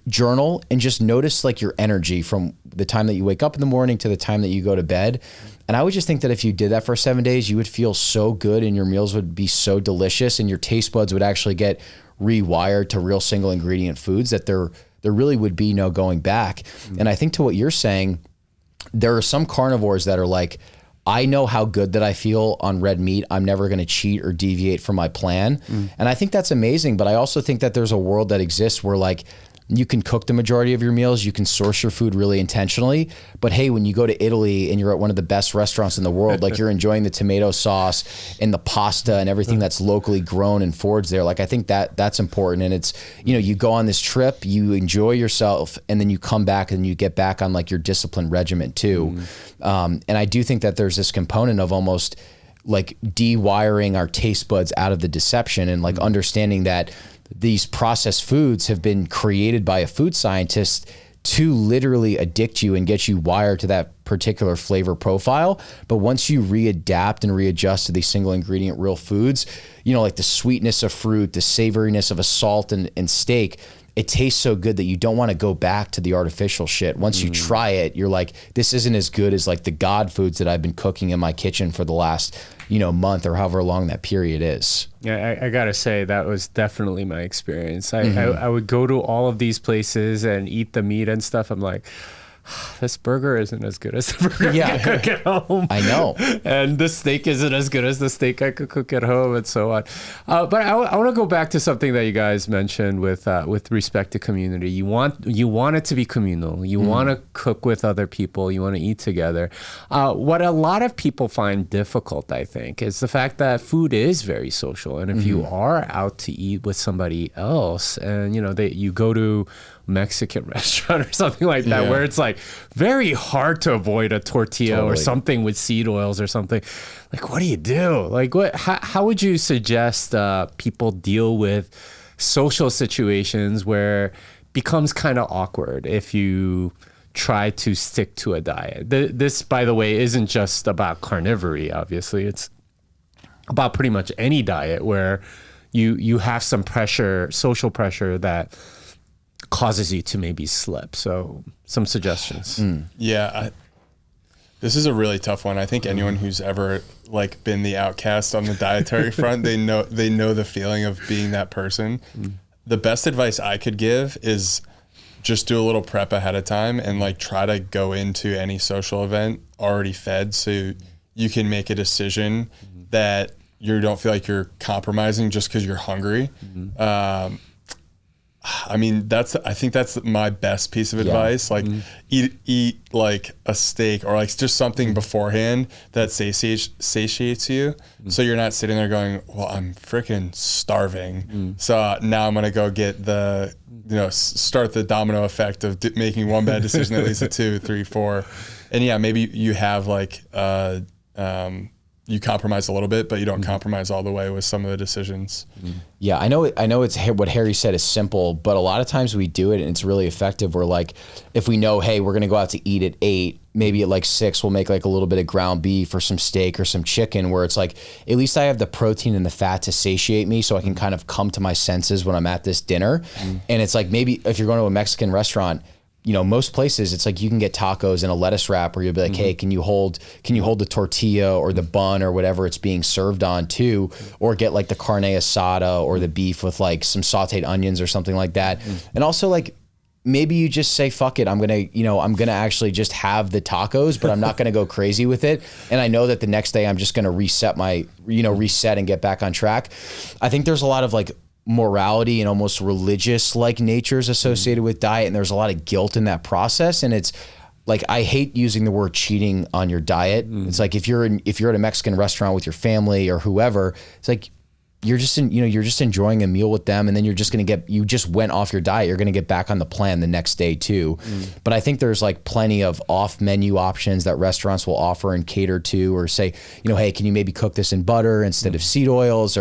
journal and just notice like your energy from the time that you wake up in the morning to the time that you go to bed. And I would just think that if you did that for 7 days, you would feel so good and your meals would be so delicious and your taste buds would actually get rewired to real single ingredient foods, that they're there really would be no going back. And I think to what you're saying, there are some carnivores that are like, I know how good that I feel on red meat. I'm never going to cheat or deviate from my plan. And I think that's amazing. But I also think that there's a world that exists where like you can cook the majority of your meals, you can source your food really intentionally. But hey, when you go to Italy and you're at one of the best restaurants in the world, like you're enjoying the tomato sauce and the pasta and everything that's locally grown and foraged there. Like I think that that's important. And it's, you know, you go on this trip, you enjoy yourself, and then you come back and you get back on like your disciplined regimen too. And I do think that there's this component of almost like de-wiring our taste buds out of the deception and like understanding that these processed foods have been created by a food scientist to literally addict you and get you wired to that particular flavor profile. But once you readapt and readjust to these single ingredient real foods, you know, like the sweetness of fruit, the savoriness of a salt and steak, it tastes so good that you don't want to go back to the artificial shit. Once you try it, you're like, this isn't as good as like the God foods that I've been cooking in my kitchen for the last, you know, month or however long that period is. Yeah, I gotta say that was definitely my experience. I would go to all of these places and eat the meat and stuff. I'm like, this burger isn't as good as the burger I could cook at home. I know. And the steak isn't as good as the steak I could cook at home, and so on. But I want to go back to something that you guys mentioned with respect to community. You want it to be communal. You want to cook with other people. You want to eat together. What a lot of people find difficult, I think, is the fact that food is very social. And if you are out to eat with somebody else, and you know you go to Mexican restaurant or something like that, where it's like very hard to avoid a tortilla or something with seed oils or something. Like, what do you do? Like, how would you suggest people deal with social situations where it becomes kind of awkward if you try to stick to a diet? This, by the way, isn't just about carnivory, obviously. It's about pretty much any diet where you have some pressure, social pressure that causes you to maybe slip. So some suggestions. Yeah. This is a really tough one. I think anyone who's ever like been the outcast on the dietary front, they know the feeling of being that person. The best advice I could give is just do a little prep ahead of time and like try to go into any social event already fed so you can make a decision that you don't feel like you're compromising just because you're hungry. I mean, I think that's my best piece of advice. Like eat like a steak or like just something beforehand that satiates you. So you're not sitting there going, well, I'm freaking starving. So now I'm going to go get start the domino effect of making one bad decision that leads to 2, 3, 4. And yeah, maybe you have like, you compromise a little bit, but you don't compromise all the way with some of the decisions. Yeah, I know it's what Harry said is simple, but a lot of times we do it and it's really effective. We're like, if we know, hey, we're going to go out to eat at 8, maybe at like 6, we'll make like a little bit of ground beef or some steak or some chicken, where it's like, at least I have the protein and the fat to satiate me so I can kind of come to my senses when I'm at this dinner. And it's like, maybe if you're going to a Mexican restaurant, you know, most places it's like you can get tacos in a lettuce wrap where you'll be like, hey, can you hold the tortilla or the bun or whatever it's being served on too, or get like the carne asada or the beef with like some sauteed onions or something like that. And also like, maybe you just say, fuck it, I'm gonna actually just have the tacos, but I'm not gonna go crazy with it. And I know that the next day I'm just gonna reset and get back on track. I think there's a lot of like morality and almost religious like natures associated with diet, and there's a lot of guilt in that process. And it's like, I hate using the word cheating on your diet. It's like if you're at a Mexican restaurant with your family or whoever, it's like you're just enjoying a meal with them, and then you just went off your diet. You're going to get back on the plan the next day too. But I think there's like plenty of off menu options that restaurants will offer and cater to, or say, hey, can you maybe cook this in butter instead of seed oils?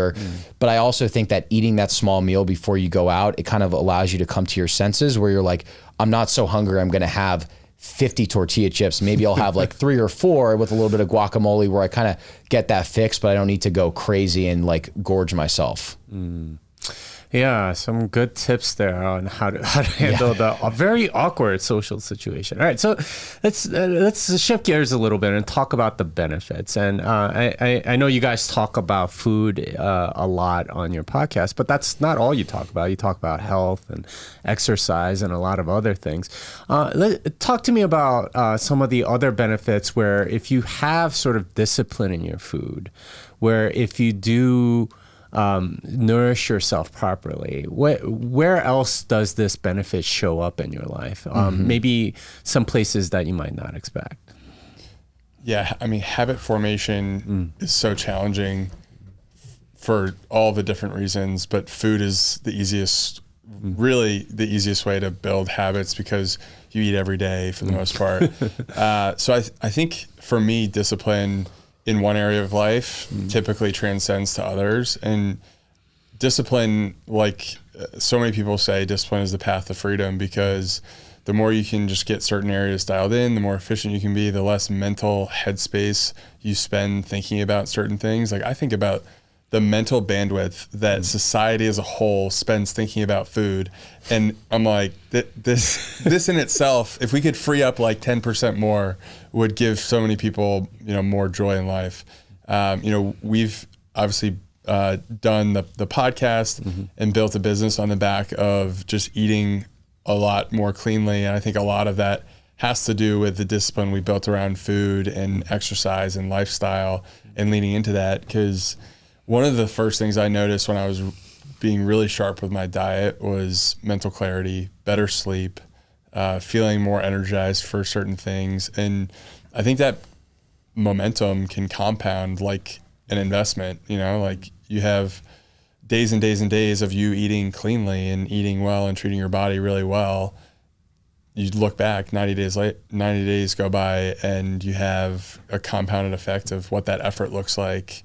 But I also think that eating that small meal before you go out, it kind of allows you to come to your senses where you're like, I'm not so hungry, I'm going to have 50 tortilla chips. Maybe I'll have like 3 or 4 with a little bit of guacamole where I kind of get that fix, but I don't need to go crazy and like gorge myself. Yeah, some good tips there on how to handle the very awkward social situation. All right, so let's shift gears a little bit and talk about the benefits. And I know you guys talk about food a lot on your podcast, but that's not all you talk about. You talk about health and exercise and a lot of other things. Talk to me about some of the other benefits where if you have sort of discipline in your food, where if you do nourish yourself properly, where else does this benefit show up in your life? Maybe some places that you might not expect. Yeah, I mean, habit formation is so challenging for all the different reasons, but food is the easiest, really the easiest way to build habits because you eat every day for the most part. So I think for me, discipline in one area of life typically transcends to others. And discipline, like so many people say, discipline is the path to freedom, because the more you can just get certain areas dialed in, the more efficient you can be, the less mental headspace you spend thinking about certain things. Like I think about the mental bandwidth that society as a whole spends thinking about food. And I'm like, this in itself, if we could free up like 10% more, would give so many people, more joy in life. We've obviously done the podcast and built a business on the back of just eating a lot more cleanly. And I think a lot of that has to do with the discipline we built around food and exercise and lifestyle and leaning into that. Because one of the first things I noticed when I was being really sharp with my diet was mental clarity, better sleep, feeling more energized for certain things. And I think that momentum can compound like an investment, like you have days and days and days of you eating cleanly and eating well and treating your body really well. You look back 90 days go by and you have a compounded effect of what that effort looks like.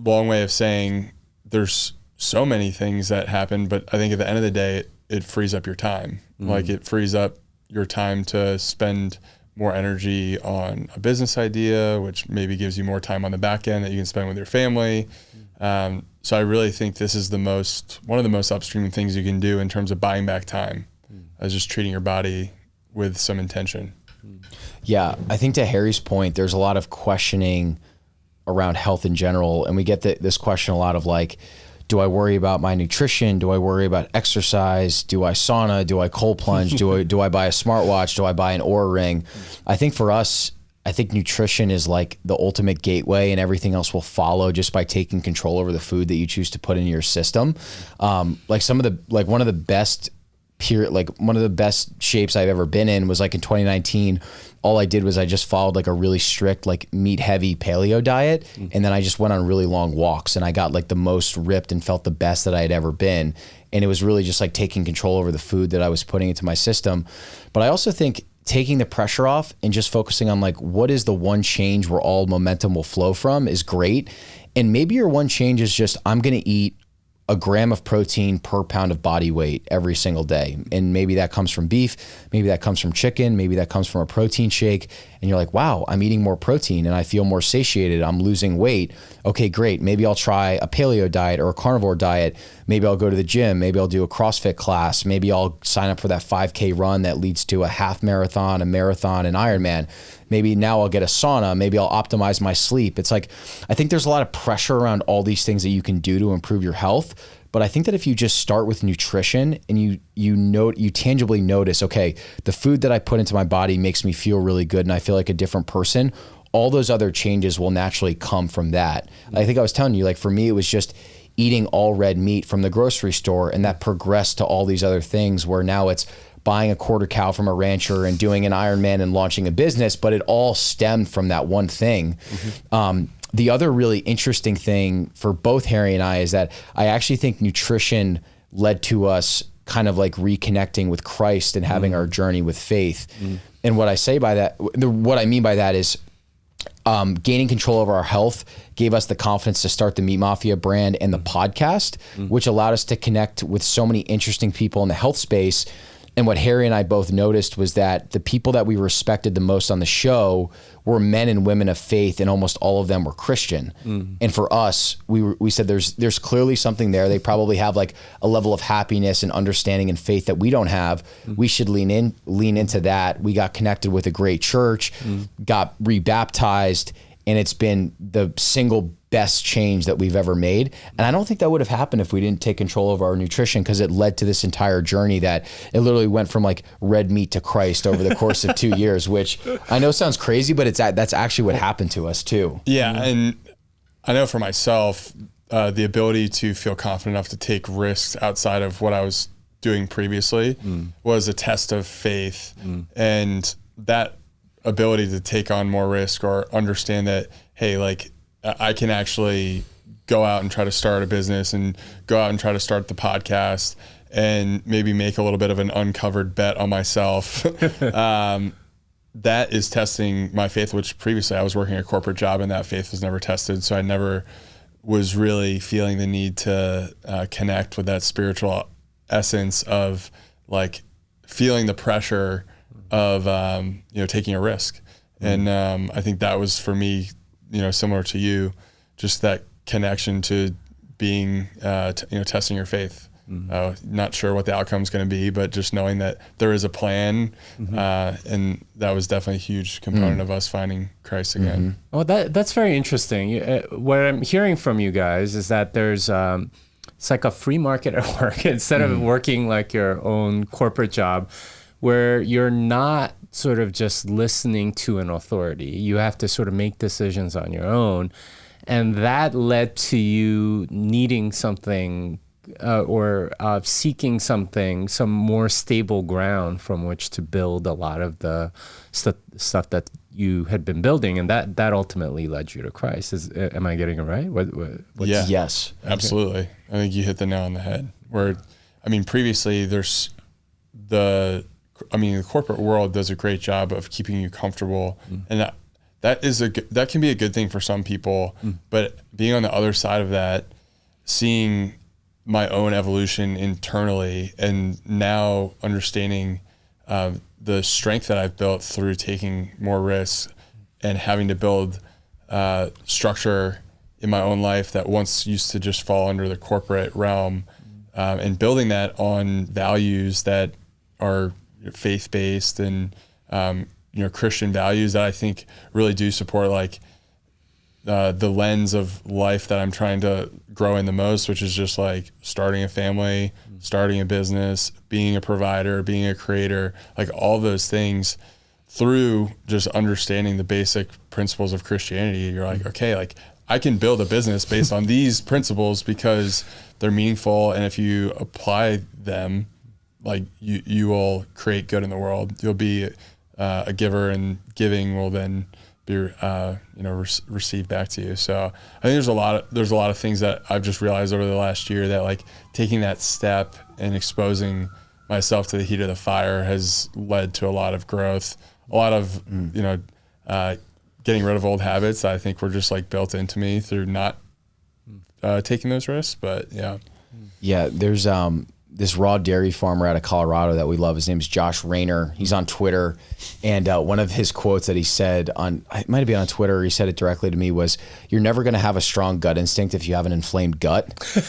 Long way of saying there's so many things that happen, but I think at the end of the day, it frees up your time. Like it frees up your time to spend more energy on a business idea, which maybe gives you more time on the back end that you can spend with your family. So I really think this is one of the most upstream things you can do in terms of buying back time, is just treating your body with some intention. Yeah, I think to Harry's point, there's a lot of questioning around health in general. And we get this question a lot of like, do I worry about my nutrition? Do I worry about exercise? Do I sauna? Do I cold plunge? Do I buy a smartwatch? Do I buy an Oura ring? I think for us, nutrition is like the ultimate gateway, and everything else will follow just by taking control over the food that you choose to put in your system. One of the best shapes I've ever been in was like in 2019. All I did was I just followed like a really strict, like meat heavy paleo diet. And then I just went on really long walks and I got like the most ripped and felt the best that I had ever been. And it was really just like taking control over the food that I was putting into my system. But I also think taking the pressure off and just focusing on like, what is the one change where all momentum will flow from is great. And maybe your one change is just, I'm going to eat a gram of protein per pound of body weight every single day. And maybe that comes from beef, maybe that comes from chicken, maybe that comes from a protein shake. And you're like, wow, I'm eating more protein and I feel more satiated. I'm losing weight. Okay, great. Maybe I'll try a paleo diet or a carnivore diet. Maybe I'll go to the gym. Maybe I'll do a CrossFit class. Maybe I'll sign up for that 5K run that leads to a half marathon, a marathon, an Ironman. Maybe now I'll get a sauna. Maybe I'll optimize my sleep. It's like, I think there's a lot of pressure around all these things that you can do to improve your health. But I think that if you just start with nutrition and you tangibly notice, okay, the food that I put into my body makes me feel really good and I feel like a different person, all those other changes will naturally come from that. I think I was telling you, like for me, it was just eating all red meat from the grocery store, and that progressed to all these other things where now it's buying a quarter cow from a rancher and doing an Ironman and launching a business, but it all stemmed from that one thing. The other really interesting thing for both Harry and I is that I actually think nutrition led to us kind of like reconnecting with Christ and having our journey with faith. And what I mean by that is gaining control over our health gave us the confidence to start the Meat Mafia brand and the podcast, which allowed us to connect with so many interesting people in the health space. And what Harry and I both noticed was that the people that we respected the most on the show were men and women of faith, and almost all of them were Christian. And for us, we said there's clearly something there. They probably have like a level of happiness and understanding and faith that we don't have. We should lean into that. We got connected with a great church, got rebaptized, and it's been the single best change that we've ever made. And I don't think that would have happened if we didn't take control of our nutrition, because it led to this entire journey that it literally went from like red meat to Christ over the course of 2 years, which I know sounds crazy, but that's actually what happened to us too. Yeah. And I know for myself, the ability to feel confident enough to take risks outside of what I was doing previously was a test of faith. And that ability to take on more risk, or understand that, hey, like, I can actually go out and try to start a business, and go out and try to start the podcast, and maybe make a little bit of an uncovered bet on myself. That is testing my faith, which previously I was working a corporate job and that faith was never tested. So I never was really feeling the need to connect with that spiritual essence of like feeling the pressure of, taking a risk. And I think that was for me, similar to you, just that connection to being, testing your faith. Not sure what the outcome is going to be, but just knowing that there is a plan. And that was definitely a huge component of us finding Christ again. Well, that's very interesting. What I'm hearing from you guys is that there's, it's like a free market at work instead of working like your own corporate job, where you're not sort of just listening to an authority. You have to sort of make decisions on your own. And that led to you needing something or seeking something, some more stable ground from which to build a lot of the stuff that you had been building. And that ultimately led you to Christ. Am I getting it right? Yeah. Yes. Absolutely. I think you hit the nail on the head. Previously the corporate world does a great job of keeping you comfortable, and that can be a good thing for some people. But being on the other side of that, seeing my own evolution internally, and now understanding the strength that I've built through taking more risks and having to build structure in my own life that once used to just fall under the corporate realm, and building that on values that are faith-based and Christian values that I think really do support like the lens of life that I'm trying to grow in the most, which is just like starting a family, starting a business, being a provider, being a creator, like all those things. Through just understanding the basic principles of Christianity, you're like, okay, like I can build a business based on these principles because they're meaningful, and if you apply them, like you will create good in the world. You'll be a giver, and giving will then be received back to you. So I think there's a lot of things that I've just realized over the last year that like taking that step and exposing myself to the heat of the fire has led to a lot of growth, a lot of getting rid of old habits that I think were just like built into me through not taking those risks. But yeah, there's this raw dairy farmer out of Colorado that we love. His name is Josh Rayner. He's on Twitter. And one of his quotes that he said it might have been on Twitter, or he said it directly to me, was, "You're never going to have a strong gut instinct if you have an inflamed gut."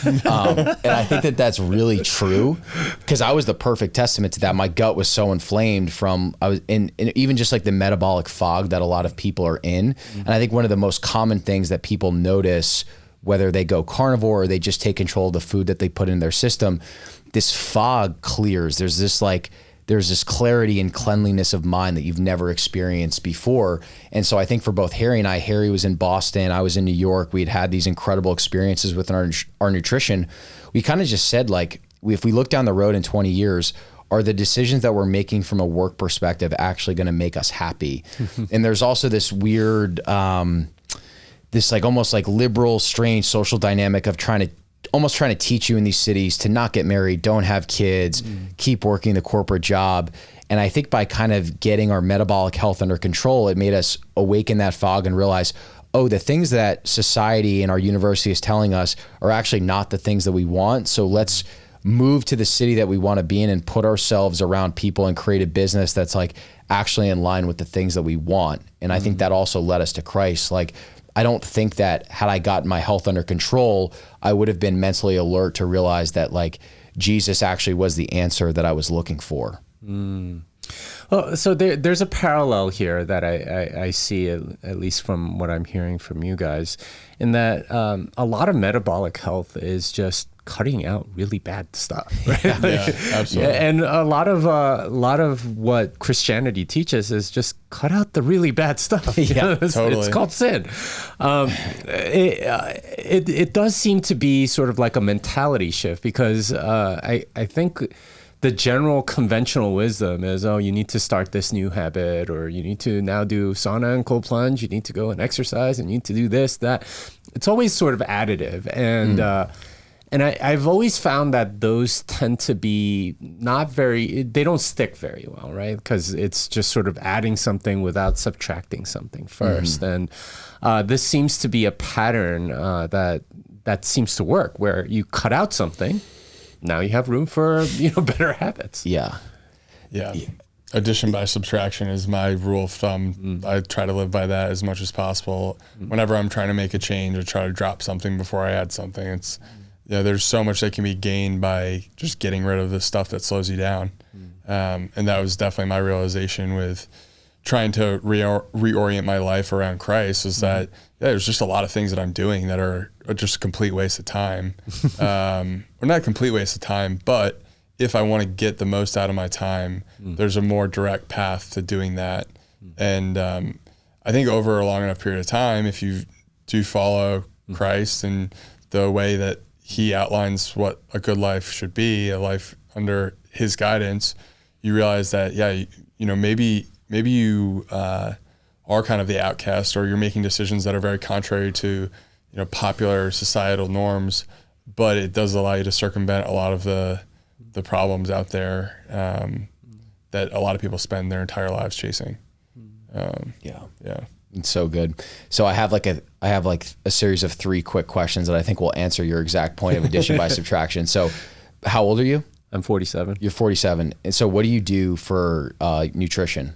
And I think that that's really true, because I was the perfect testament to that. My gut was so inflamed I was in even just like the metabolic fog that a lot of people are in. And I think one of the most common things that people notice, whether they go carnivore or they just take control of the food that they put in their system, this fog clears. There's this clarity and cleanliness of mind that you've never experienced before. And so I think for both Harry and I, Harry was in Boston, I was in New York. We'd had these incredible experiences with our nutrition. We kind of just said, like, if we look down the road in 20 years, are the decisions that we're making from a work perspective actually going to make us happy? And there's also this weird, this like almost like liberal, strange social dynamic of trying to teach you in these cities to not get married, don't have kids, keep working the corporate job. And I think by kind of getting our metabolic health under control, it made us awaken that fog and realize, oh, the things that society and our university is telling us are actually not the things that we want. So let's move to the city that we want to be in and put ourselves around people and create a business that's like actually in line with the things that we want. And I think that also led us to Christ. Like, I don't think that had I gotten my health under control, I would have been mentally alert to realize that like Jesus actually was the answer that I was looking for. Well, so there's a parallel here that I see, at least from what I'm hearing from you guys, in that a lot of metabolic health is just cutting out really bad stuff, right? Yeah, absolutely. And a lot of what Christianity teaches is just cut out the really bad stuff. Yeah, totally. It's called sin. It does seem to be sort of like a mentality shift, because I think the general conventional wisdom is, oh, you need to start this new habit, or you need to now do sauna and cold plunge, you need to go and exercise, and you need to do this, that. It's always sort of additive. And I've always found that those tend to be they don't stick very well, right? Because it's just sort of adding something without subtracting something first. And this seems to be a pattern that seems to work, where you cut out something, now you have room for, better habits. Yeah. Yeah. Addition by subtraction is my rule of thumb. I try to live by that as much as possible. Whenever I'm trying to make a change or try to drop something before I add something, it's, there's so much that can be gained by just getting rid of the stuff that slows you down. And that was definitely my realization with trying to reorient my life around Christ, is that there's just a lot of things that I'm doing that are just a complete waste of time. Or not a complete waste of time, but if I want to get the most out of my time, there's a more direct path to doing that. And I think over a long enough period of time, if you do follow Christ and the way that he outlines what a good life should be, a life under his guidance, you realize that, maybe you are kind of the outcast, or you're making decisions that are very contrary to, popular societal norms, but it does allow you to circumvent a lot of the problems out there that a lot of people spend their entire lives chasing. Yeah. Yeah. It's so good. So I have like a series of 3 quick questions that I think will answer your exact point of addition by subtraction. So how old are you? I'm 47. You're 47. And so what do you do for nutrition?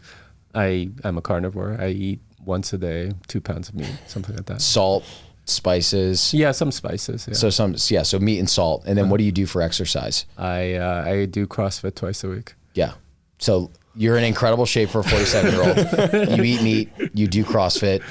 I'm a carnivore. I eat once a day, 2 pounds of meat, something like that. Salt, spices. Yeah, some spices. Yeah. So meat and salt. And then what do you do for exercise? I do CrossFit twice a week. Yeah. So you're in incredible shape for a 47-year-old. You eat meat, you do CrossFit,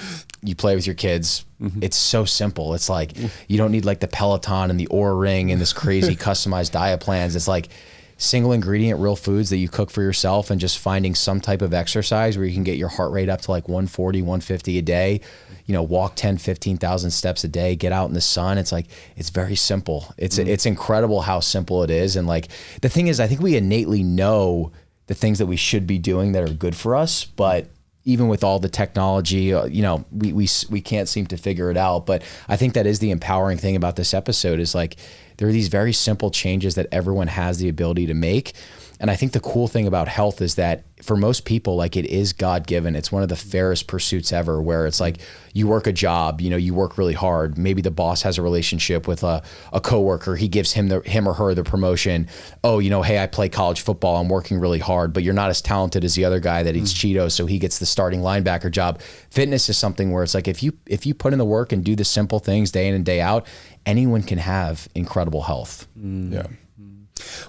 you play with your kids. It's so simple. It's like, you don't need like the Peloton and the Oura Ring and this crazy customized diet plans. It's like single ingredient real foods that you cook for yourself, and just finding some type of exercise where you can get your heart rate up to like 140, 150 a day, walk 10, 15,000 steps a day, get out in the sun. It's like, it's very simple. It's incredible how simple it is. And like, the thing is, I think we innately know the things that we should be doing that are good for us, but even with all the technology, we can't seem to figure it out. But I think that is the empowering thing about this episode, is like, there are these very simple changes that everyone has the ability to make. And I think the cool thing about health is that for most people, like, it is God-given. It's one of the fairest pursuits ever, where it's like, you work a job, you work really hard. Maybe the boss has a relationship with a coworker. He gives him or her the promotion. Oh, hey, I play college football. I'm working really hard, but you're not as talented as the other guy that eats Cheetos, so he gets the starting linebacker job. Fitness is something where it's like, if you put in the work and do the simple things day in and day out, anyone can have incredible health. Yeah.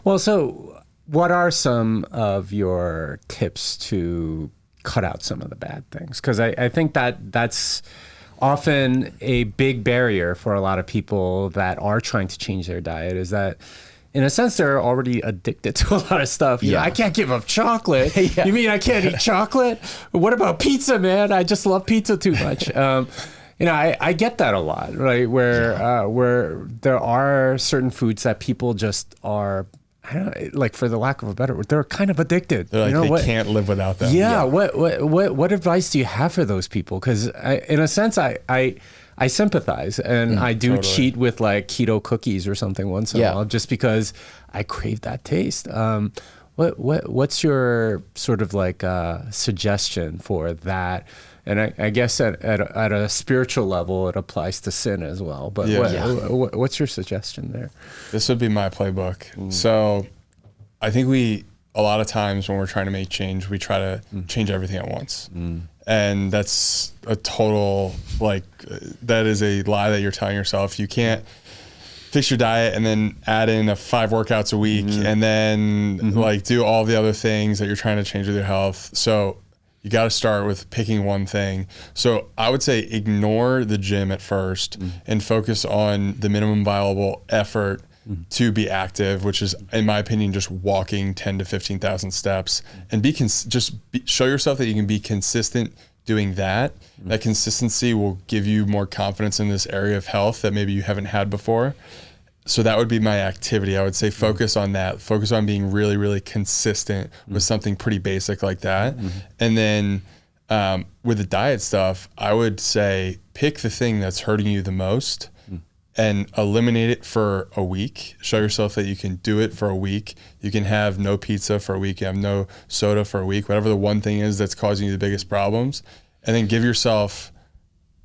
Well, so what are some of your tips to cut out some of the bad things? Because I think that's often a big barrier for a lot of people that are trying to change their diet, is that, in a sense, they're already addicted to a lot of stuff. I can't give up chocolate. Yeah. You mean I can't eat chocolate? What about pizza, man? I just love pizza too much. I get that a lot, right? Where there are certain foods that people just are, I don't know, like, for the lack of a better word, they're kind of addicted. They're like, they can't live without them. Yeah. What advice do you have for those people? Because in a sense, I sympathize, and I do cheat with like keto cookies or something once in a while, just because I crave that taste. What's your sort of like suggestion for that? And I guess at a spiritual level, it applies to sin as well. But what's your suggestion there? This would be my playbook. So I think a lot of times when we're trying to make change, we try to change everything at once. And that's a total, that is a lie that you're telling yourself. You can't fix your diet and then add in 5 workouts a week and then do all the other things that you're trying to change with your health. So you got to start with picking one thing. So I would say ignore the gym at first and focus on the minimum viable effort to be active, which is, in my opinion, just walking 10 to 15,000 steps, and show yourself that you can be consistent doing that. That consistency will give you more confidence in this area of health that maybe you haven't had before. So that would be my activity. I would say focus on that. Focus on being really, really consistent with something pretty basic like that. And then with the diet stuff, I would say pick the thing that's hurting you the most and eliminate it for a week. Show yourself that you can do it for a week. You can have no pizza for a week. You have no soda for a week, whatever the one thing is that's causing you the biggest problems. And then give yourself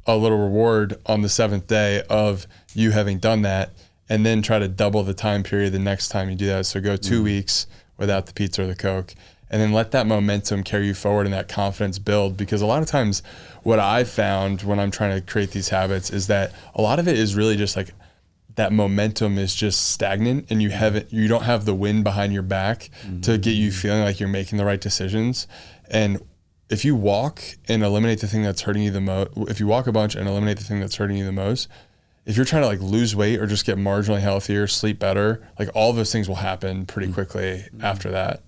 a little reward on the 7th day of you having done that. And then try to double the time period the next time you do that. So go 2 weeks without the pizza or the Coke. And then let that momentum carry you forward and that confidence build. Because a lot of times what I've found when I'm trying to create these habits is that a lot of it is really just that momentum is just stagnant and you don't have the wind behind your back to get you feeling like you're making the right decisions. And if you walk and eliminate the thing that's hurting you the most, if you walk a bunch and eliminate the thing that's hurting you the most, if you're trying to lose weight or just get marginally healthier, sleep better, all of those things will happen pretty quickly after that.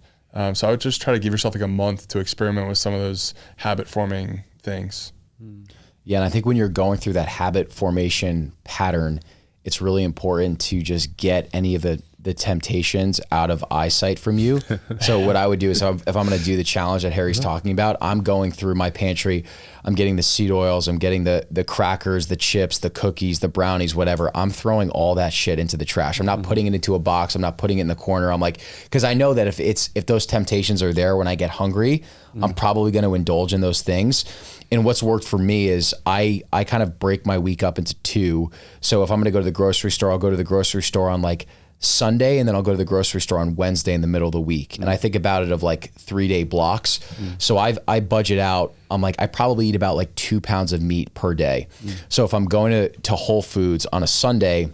So I would just try to give yourself a month to experiment with some of those habit forming things. Yeah. And I think when you're going through that habit formation pattern, it's really important to just get any of the temptations out of eyesight from you. So what I would do is if I'm going to do the challenge that Harry's talking about, I'm going through my pantry, I'm getting the seed oils, I'm getting the crackers, the chips, the cookies, the brownies, whatever. I'm throwing all that shit into the trash. I'm not putting it into a box. I'm not putting it in the corner. I'm because I know that if those temptations are there when I get hungry, I'm probably going to indulge in those things. And what's worked for me is I kind of break my week up into 2. So if I'm going to go to the grocery store, I'll go to the grocery store on Sunday, and then I'll go to the grocery store on Wednesday in the middle of the week. And I think about it of 3-day blocks. So I budget out, I probably eat about 2 pounds of meat per day. So if I'm going to Whole Foods on a Sunday,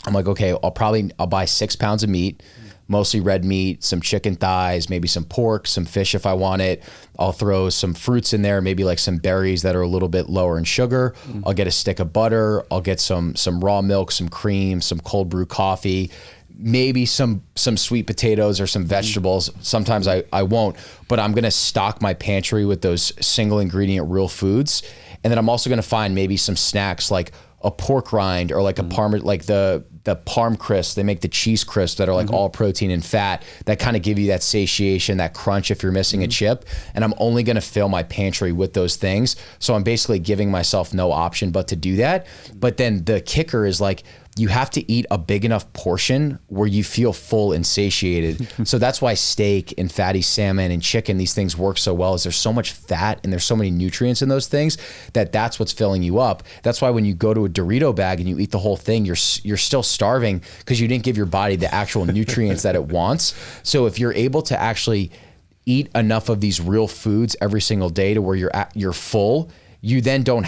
I'm okay, I'll buy 6 pounds of meat, mostly red meat, some chicken thighs, maybe some pork, some fish if I want it. I'll throw some fruits in there, maybe some berries that are a little bit lower in sugar. I'll get a stick of butter. I'll get some raw milk, some cream, some cold brew coffee, maybe some sweet potatoes or some vegetables. Sometimes I won't, but I'm going to stock my pantry with those single ingredient real foods. And then I'm also going to find maybe some snacks like a pork rind or a parm, the parm crisps. They make the cheese crisps that are all protein and fat that kind of give you that satiation, that crunch if you're missing a chip. And I'm only going to fill my pantry with those things. So I'm basically giving myself no option but to do that. But then the kicker is you have to eat a big enough portion where you feel full and satiated. So that's why steak and fatty salmon and chicken, these things work so well, is there's so much fat and there's so many nutrients in those things that's what's filling you up. That's why when you go to a Dorito bag and you eat the whole thing, you're still starving because you didn't give your body the actual nutrients that it wants. So if you're able to actually eat enough of these real foods every single day to where you're full, you then don't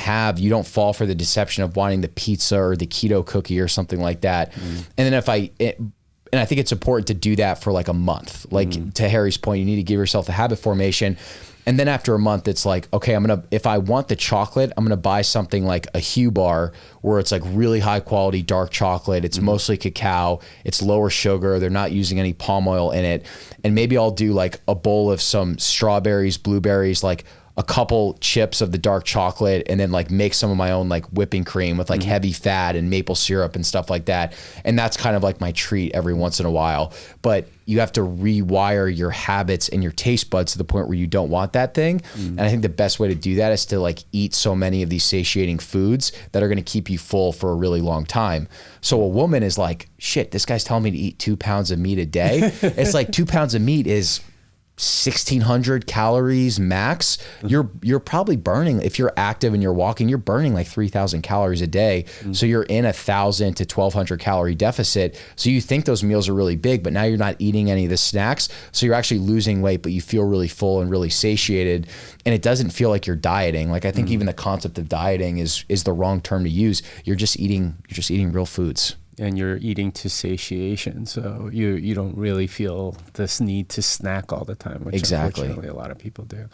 fall for the deception of wanting the pizza or the keto cookie or something like that. And then I think it's important to do that for a month. To Harry's point, you need to give yourself a habit formation. And then after a month, it's okay, if I want the chocolate, I'm going to buy something like a Hue bar where it's really high quality dark chocolate. It's mostly cacao. It's lower sugar. They're not using any palm oil in it. And maybe I'll do a bowl of some strawberries, blueberries, a couple chips of the dark chocolate, and then make some of my own whipping cream with heavy fat and maple syrup and stuff like that. And that's kind of my treat every once in a while. But you have to rewire your habits and your taste buds to the point where you don't want that thing. And I think the best way to do that is to eat so many of these satiating foods that are going to keep you full for a really long time. So a woman is shit, this guy's telling me to eat 2 pounds of meat a day. It's 2 pounds of meat is 1,600 calories max. You're probably burning, if you're active and you're walking, you're burning like 3,000 calories a day. So you're in 1,000 to 1,200 calorie deficit. So you think those meals are really big, but now you're not eating any of the snacks. So you're actually losing weight, but you feel really full and really satiated. And it doesn't feel like you're dieting. Like I think even the concept of dieting is the wrong term to use. You're just eating real foods. And you're eating to satiation, so you don't really feel this need to snack all the time, which unfortunately a lot of people do.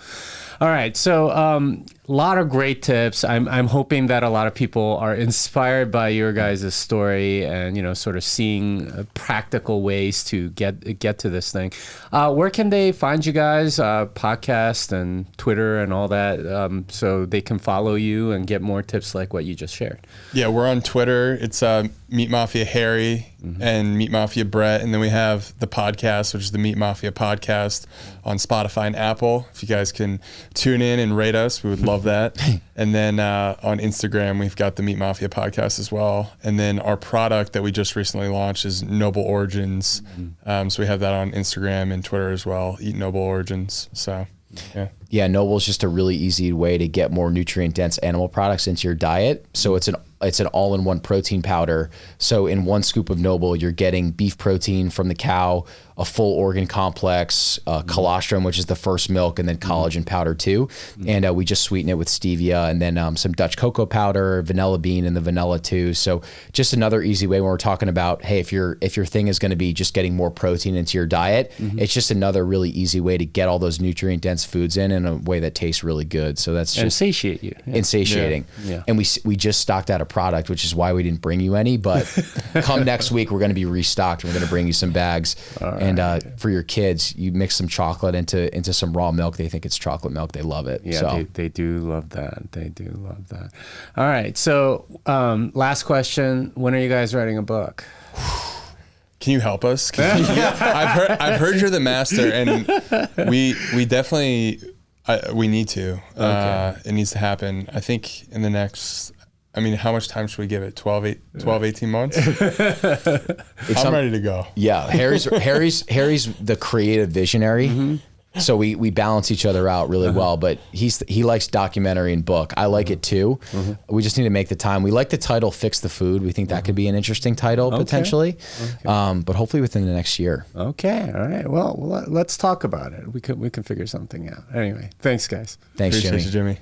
All right, so a lot of great tips. I'm hoping that a lot of people are inspired by your guys' story and sort of seeing practical ways to get to this thing. Where can they find you guys? Podcast and Twitter and all that, so they can follow you and get more tips like what you just shared. Yeah, we're on Twitter. It's Meat Mafia Harry and Meat Mafia Brett. And then we have the podcast, which is the Meat Mafia podcast on Spotify and Apple. If you guys can tune in and rate us, we would love that. And then on Instagram, we've got the Meat Mafia podcast as well. And then our product that we just recently launched is Noble Origins. So we have that on Instagram and Twitter as well, Eat Noble Origins. So, yeah. Yeah, Noble is just a really easy way to get more nutrient-dense animal products into your diet. So it's an all-in-one protein powder. So in one scoop of Noble, you're getting beef protein from the cow, a full organ complex, colostrum, which is the first milk, and then collagen powder too. And we just sweeten it with stevia, and then some Dutch cocoa powder, vanilla bean, and the vanilla too. So just another easy way when we're talking about, hey, if your thing is going to be just getting more protein into your diet, it's just another really easy way to get all those nutrient-dense foods in a way that tastes really good. So that's just satiate you. And satiating. Yeah. And we just stocked out a product, which is why we didn't bring you any. But come next week, we're going to be restocked. We're going to bring you some bags. And for your kids, you mix some chocolate into some raw milk. They think it's chocolate milk. They love it. Yeah, so. they do love that. They do love that. All right. So last question. When are you guys writing a book? Can you help us? I've heard you're the master, and we definitely we need to. Okay. It needs to happen. I think in the next. I mean, how much time should we give it? 12, 18 months? I'm ready to go. Yeah, Harry's the creative visionary. So we balance each other out really well, but he likes documentary and book. I like it too. We just need to make the time. We like the title Fix the Food. We think that could be an interesting title potentially, but hopefully within the next year. Okay. All right. Well, let's talk about it. We can figure something out. Anyway, thanks guys. Thanks, Appreciate Jimmy. you, Jimmy.